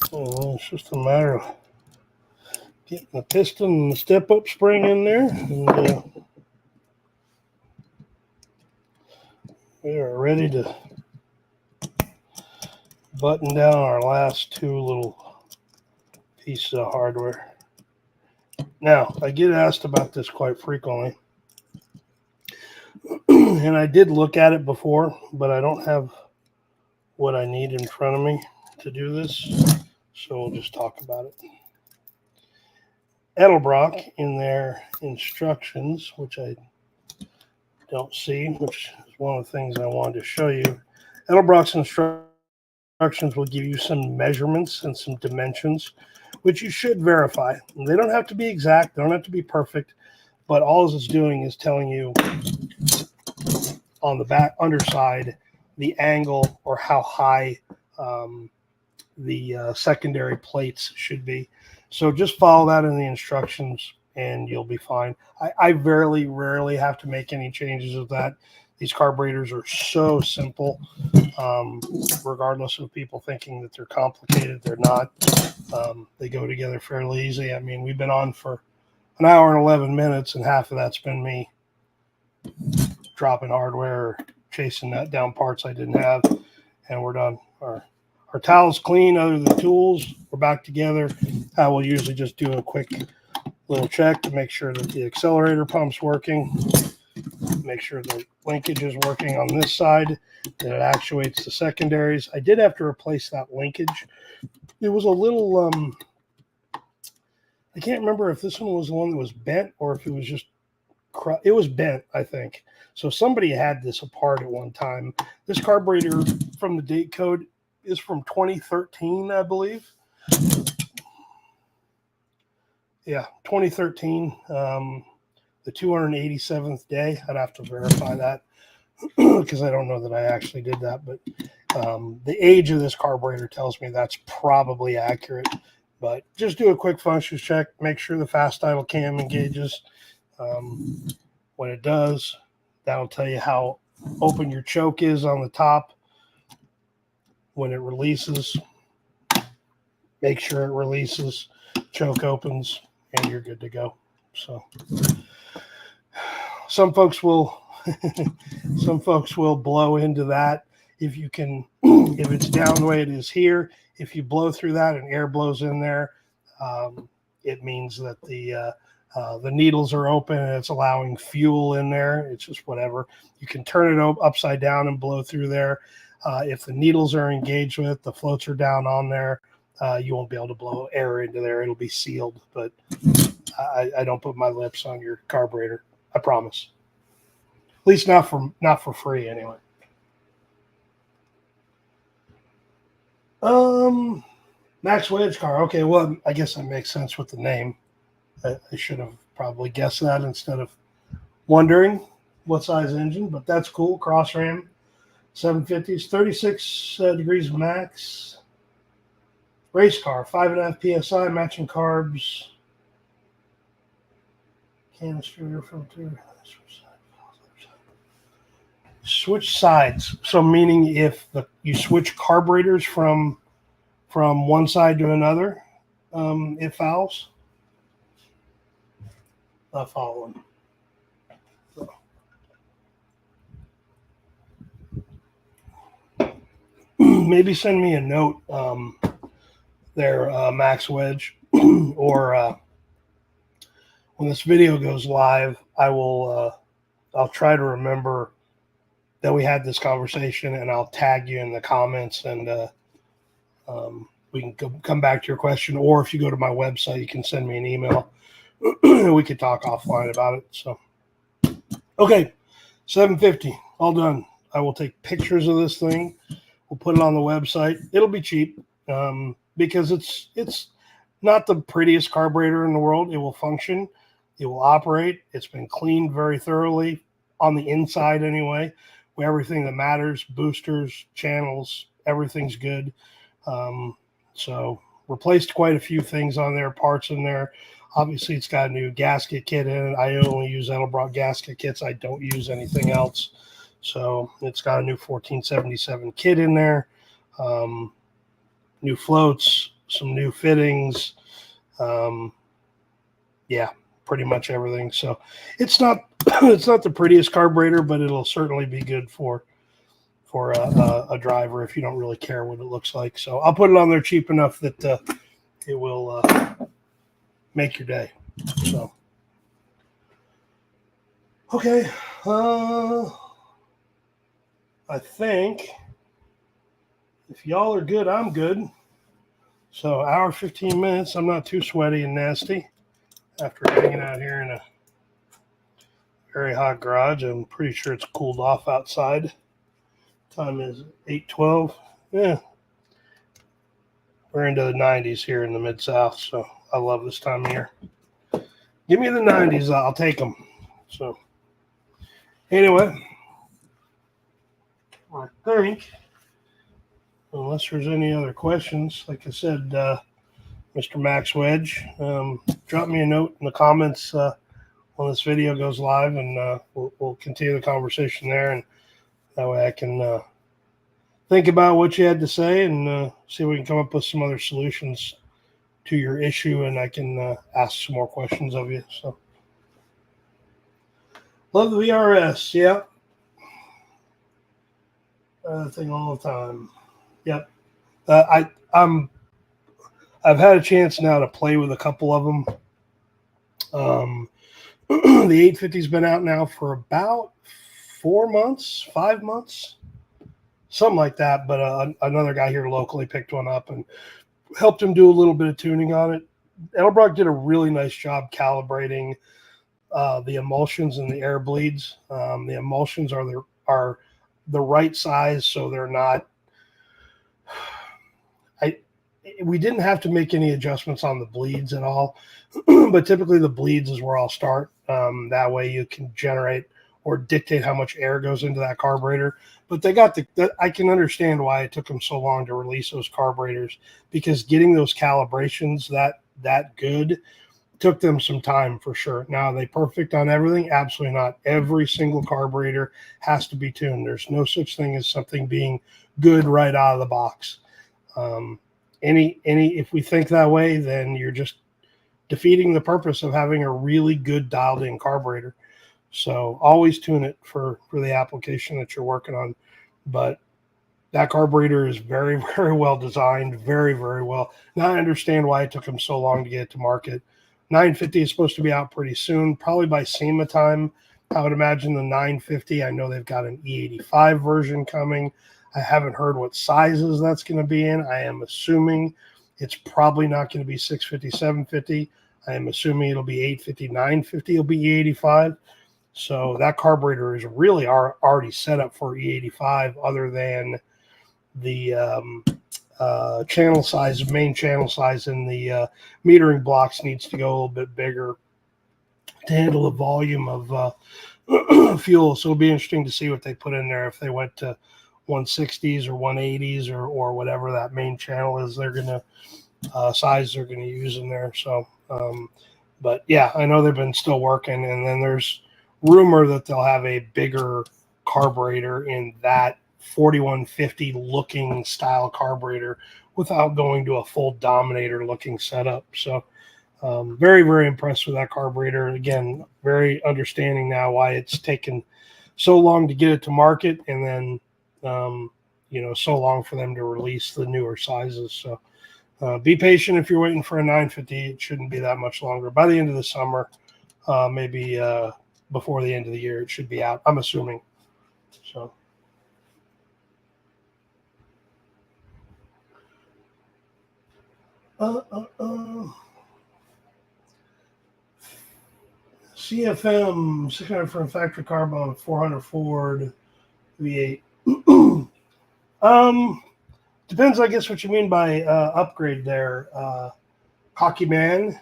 So it's just a matter of getting the piston and the step-up spring in there, and we are ready to button down our last two little pieces of hardware. Now, I get asked about this quite frequently, and I did look at it before, but I don't have what I need in front of me to do this, so we'll just talk about it. Edelbrock, in their instructions, which I don't see, which is one of the things I wanted to show you. Edelbrock's instructions will give you some measurements and some dimensions, which you should verify. They don't have to be exact, they don't have to be perfect, but all it's doing is telling you on the back underside the angle or how high the secondary plates should be. So just follow that in the instructions and you'll be fine. I rarely have to make any changes of that. These carburetors are so simple, regardless of people thinking that they're complicated. They're not. They go together fairly easy. I mean, we've been on for an hour and 11 minutes, and half of that's been me dropping hardware or chasing that down parts I didn't have, and we're done. Our towel's clean other than tools. We're back together. I will usually just do a quick little check to make sure that the accelerator pump's working, make sure the linkage is working on this side, that it actuates the secondaries. I did have to replace that linkage. It was a little, I can't remember if this one was the one that was bent or if it was just, it was bent, I think. So somebody had this apart at one time. This carburetor from the date code is from 2013, I believe. Yeah, 2013, the 287th day. I'd have to verify that because I don't know that I actually did that. But the age of this carburetor tells me that's probably accurate. But just do a quick functions check. Make sure the fast idle cam engages. When it does, that'll tell you how open your choke is on the top. When it releases, make sure it releases, choke opens, and you're good to go. So some folks will blow into that. If you can, if it's down the way it is here, if you blow through that and air blows in there, it means that the needles are open and it's allowing fuel in there. It's just whatever. You can turn it upside down and blow through there. If the needles are engaged with, the floats are down on there, you won't be able to blow air into there. It'll be sealed, but I don't put my lips on your carburetor. I promise. At least not for free anyway. Max Wedge car. Okay, well, I guess that makes sense with the name. I should have probably guessed that instead of wondering what size engine, but that's cool. Cross ram, 750s, 36 degrees max. Race car, 5.5 psi, matching carbs. Canister filter. Switch sides. So meaning if you switch carburetors from one side to another, it fouls. Not following. So. Maybe send me a note there, Max Wedge, or when this video goes live, I'll try to remember that we had this conversation, and I'll tag you in the comments, and we can come back to your question. Or if you go to my website, you can send me an email. We could talk offline about it. So, okay, 750, all done. I will take pictures of this thing. We'll put it on the website. It'll be cheap because it's not the prettiest carburetor in the world. It will function. It will operate. It's been cleaned very thoroughly on the inside anyway. Everything that matters, boosters, channels, everything's good. So replaced quite a few things on there, parts in there. Obviously, it's got a new gasket kit in it. I only use Edelbrock gasket kits. I don't use anything else. So it's got a new 1477 kit in there, new floats, some new fittings. Yeah, pretty much everything. So it's not it's not the prettiest carburetor, but it'll certainly be good for a driver if you don't really care what it looks like. So I'll put it on there cheap enough that it will make your day. So okay, I think if y'all are good, I'm good. So hour 15 minutes. I'm not too sweaty and nasty after hanging out here in a very hot garage. I'm pretty sure it's cooled off outside. Time is 8:12. Yeah, we're into the 90s here in the Mid-South, so I love this time of year. Give me the 90s, I'll take them. So anyway, I think, unless there's any other questions, like I said, Mr. Max Wedge, drop me a note in the comments when this video goes live, and we'll continue the conversation there, and that way I can think about what you had to say and see if we can come up with some other solutions to your issue, and I can ask some more questions of you. So, love the VRS, yeah. Thing all the time. Yep. I've had a chance now to play with a couple of them. The 850's been out now for about 4 months, 5 months, something like that. But another guy here locally picked one up and helped him do a little bit of tuning on it. Edelbrock did a really nice job calibrating the emulsions and the air bleeds. The emulsions are the right size, so they're not. We didn't have to make any adjustments on the bleeds at all, but typically the bleeds is where I'll start. That way you can generate or dictate how much air goes into that carburetor. But they got I can understand why it took them so long to release those carburetors, because getting those calibrations that good took them some time for sure. Now, are they perfect on everything? Absolutely not. Every single carburetor has to be tuned. There's no such thing as something being good right out of the box. If we think that way, then you're just defeating the purpose of having a really good dialed in carburetor. So always tune it for the application that you're working on. But that carburetor is very, very well designed, very, very well. Now I understand why it took them so long to get it to market. 950 is supposed to be out pretty soon, probably by SEMA time. I would imagine the 950. I know they've got an E85 version coming. I haven't heard what sizes that's going to be in. I am assuming it's probably not going to be 650, 750. I am assuming it'll be 850, 950. It'll be E85. So that carburetor is really already set up for E85, other than the channel size, main channel size, and the metering blocks needs to go a little bit bigger to handle the volume of fuel. So it'll be interesting to see what they put in there, if they went to 160s or 180s or whatever that main channel is they're going to size they're going to use in there. So but yeah, I know they've been still working, and then there's rumor that they'll have a bigger carburetor in that 4150 looking style carburetor without going to a full Dominator looking setup. So very, very impressed with that carburetor. Again, very understanding now why it's taken so long to get it to market, and then so long for them to release the newer sizes. So be patient if you're waiting for a 950. It shouldn't be that much longer. By the end of the summer, maybe before the end of the year, it should be out, I'm assuming. So CFM 600 from factory carbon, 400 Ford V8. Depends, I guess, what you mean by upgrade there, cocky man.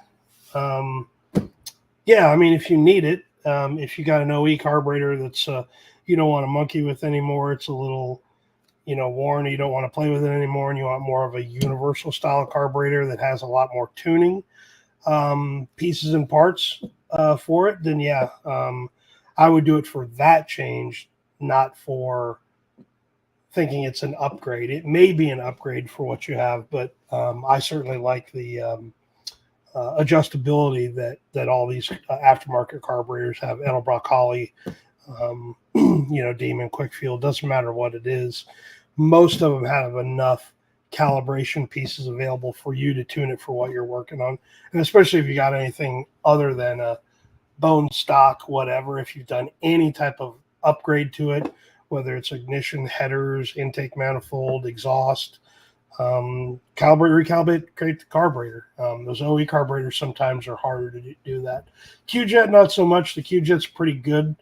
Yeah, I mean, if you need it, if you got an OE carburetor that's you don't want to monkey with anymore, it's a little worn, you don't want to play with it anymore, and you want more of a universal style carburetor that has a lot more tuning, pieces and parts for it, then yeah, I would do it for that change, not for thinking it's an upgrade. It may be an upgrade for what you have, but I certainly like the adjustability that all these aftermarket carburetors have. Edelbrock, Holly, Demon, Quickfield, doesn't matter what it is. Most of them have enough calibration pieces available for you to tune it for what you're working on. And especially if you got anything other than a bone stock, whatever, if you've done any type of upgrade to it, whether it's ignition, headers, intake manifold, exhaust, recalibrate the carburetor. Those OE carburetors sometimes are harder to do that. Q-Jet, not so much. The Q-Jet's pretty good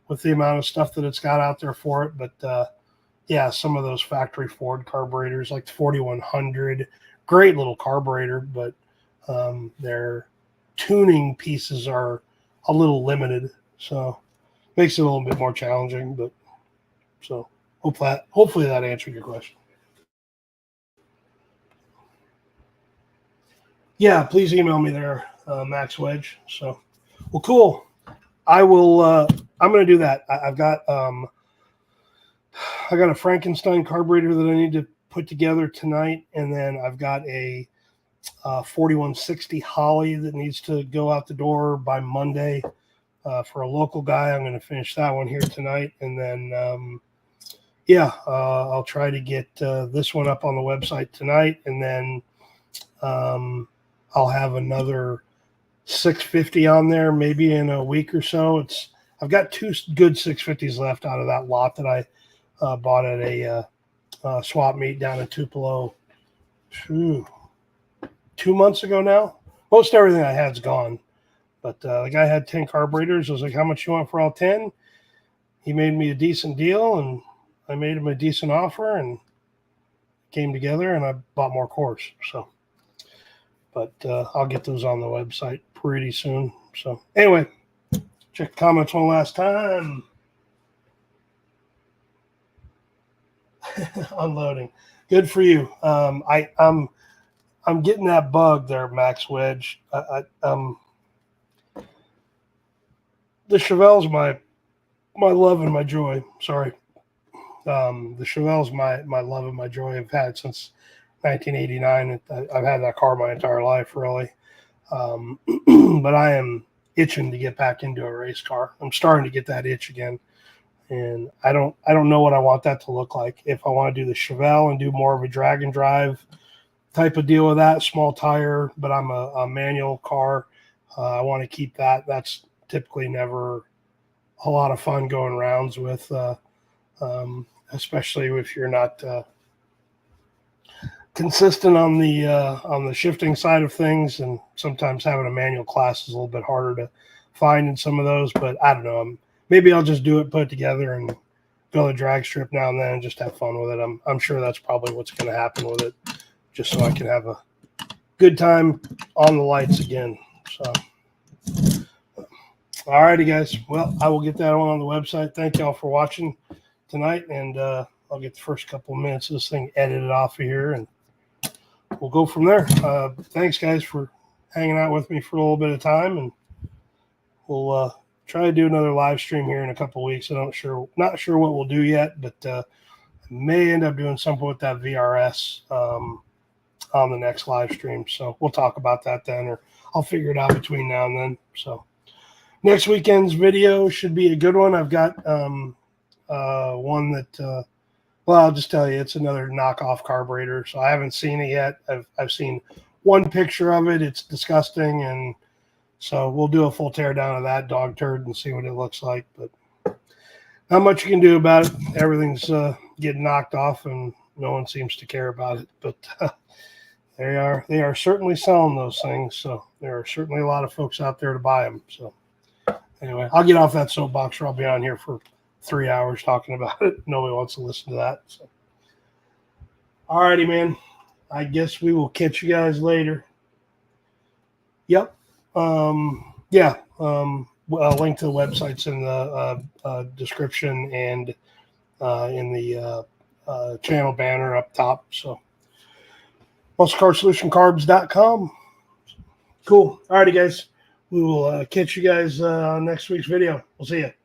with the amount of stuff that it's got out there for it. But yeah, some of those factory Ford carburetors, like the 4100, great little carburetor, but their tuning pieces are a little limited. So makes it a little bit more challenging. But so hopefully that answered your question. Yeah, please email me there, Max Wedge. So, well, cool. I will. I'm going to do that. I've got a Frankenstein carburetor that I need to put together tonight, and then I've got a 4160 Holly that needs to go out the door by Monday for a local guy. I'm going to finish that one here tonight, and then I'll try to get this one up on the website tonight, and then I'll have another 650 on there maybe in a week or so. I've got 2 good 650s left out of that lot that I bought at a swap meet down in Tupelo 2 months ago now. Most everything I had's gone, but the guy had 10 carburetors. I was like, how much you want for all 10? He made me a decent deal, and I made him a decent offer, and came together, and I bought more cores. So, but I'll get those on the website pretty soon. So anyway, check the comments one last time. Unloading. Good for you. I'm getting that bug there, Max Wedge. The Chevelle's my love and my joy. Sorry. The Chevelle's my love and my joy. I've had it since 1989. I've had that car my entire life, really. But I am itching to get back into a race car. I'm starting to get that itch again. And I don't know what I want that to look like. If I want to do the Chevelle and do more of a drag and drive type of deal with that, small tire, but I'm a manual car. I want to keep that. That's typically never a lot of fun going rounds with, especially if you're not consistent on the shifting side of things. And sometimes having a manual class is a little bit harder to find in some of those. But I don't know. Maybe I'll just do it, put it together, and go to the drag strip now and then and just have fun with it. I'm sure that's probably what's going to happen with it, just so I can have a good time on the lights again. So, all righty, guys. Well, I will get that on the website. Thank y'all for watching tonight, and I'll get the first couple of minutes of this thing edited off of here, and we'll go from there. Thanks, guys, for hanging out with me for a little bit of time, and we'll try to do another live stream here in a couple of weeks. Not sure what we'll do yet, but may end up doing something with that VRS on the next live stream. So we'll talk about that then, or I'll figure it out between now and then. So next weekend's video should be a good one. I've got one that, I'll just tell you, it's another knockoff carburetor. So I haven't seen it yet. I've seen one picture of it. It's disgusting, and so we'll do a full teardown of that dog turd and see what it looks like. But not much you can do about it. Everything's getting knocked off, and no one seems to care about it. But they are certainly selling those things. So there are certainly a lot of folks out there to buy them. So anyway, I'll get off that soapbox, or I'll be on here for 3 hours talking about it. Nobody wants to listen to that. So, all righty, man. I guess we will catch you guys later. Yep. A link to the website's in the description and in the channel banner up top. So, musclecarsolutioncarbs.com. Cool. All righty, guys. We will catch you guys on next week's video. We'll see you.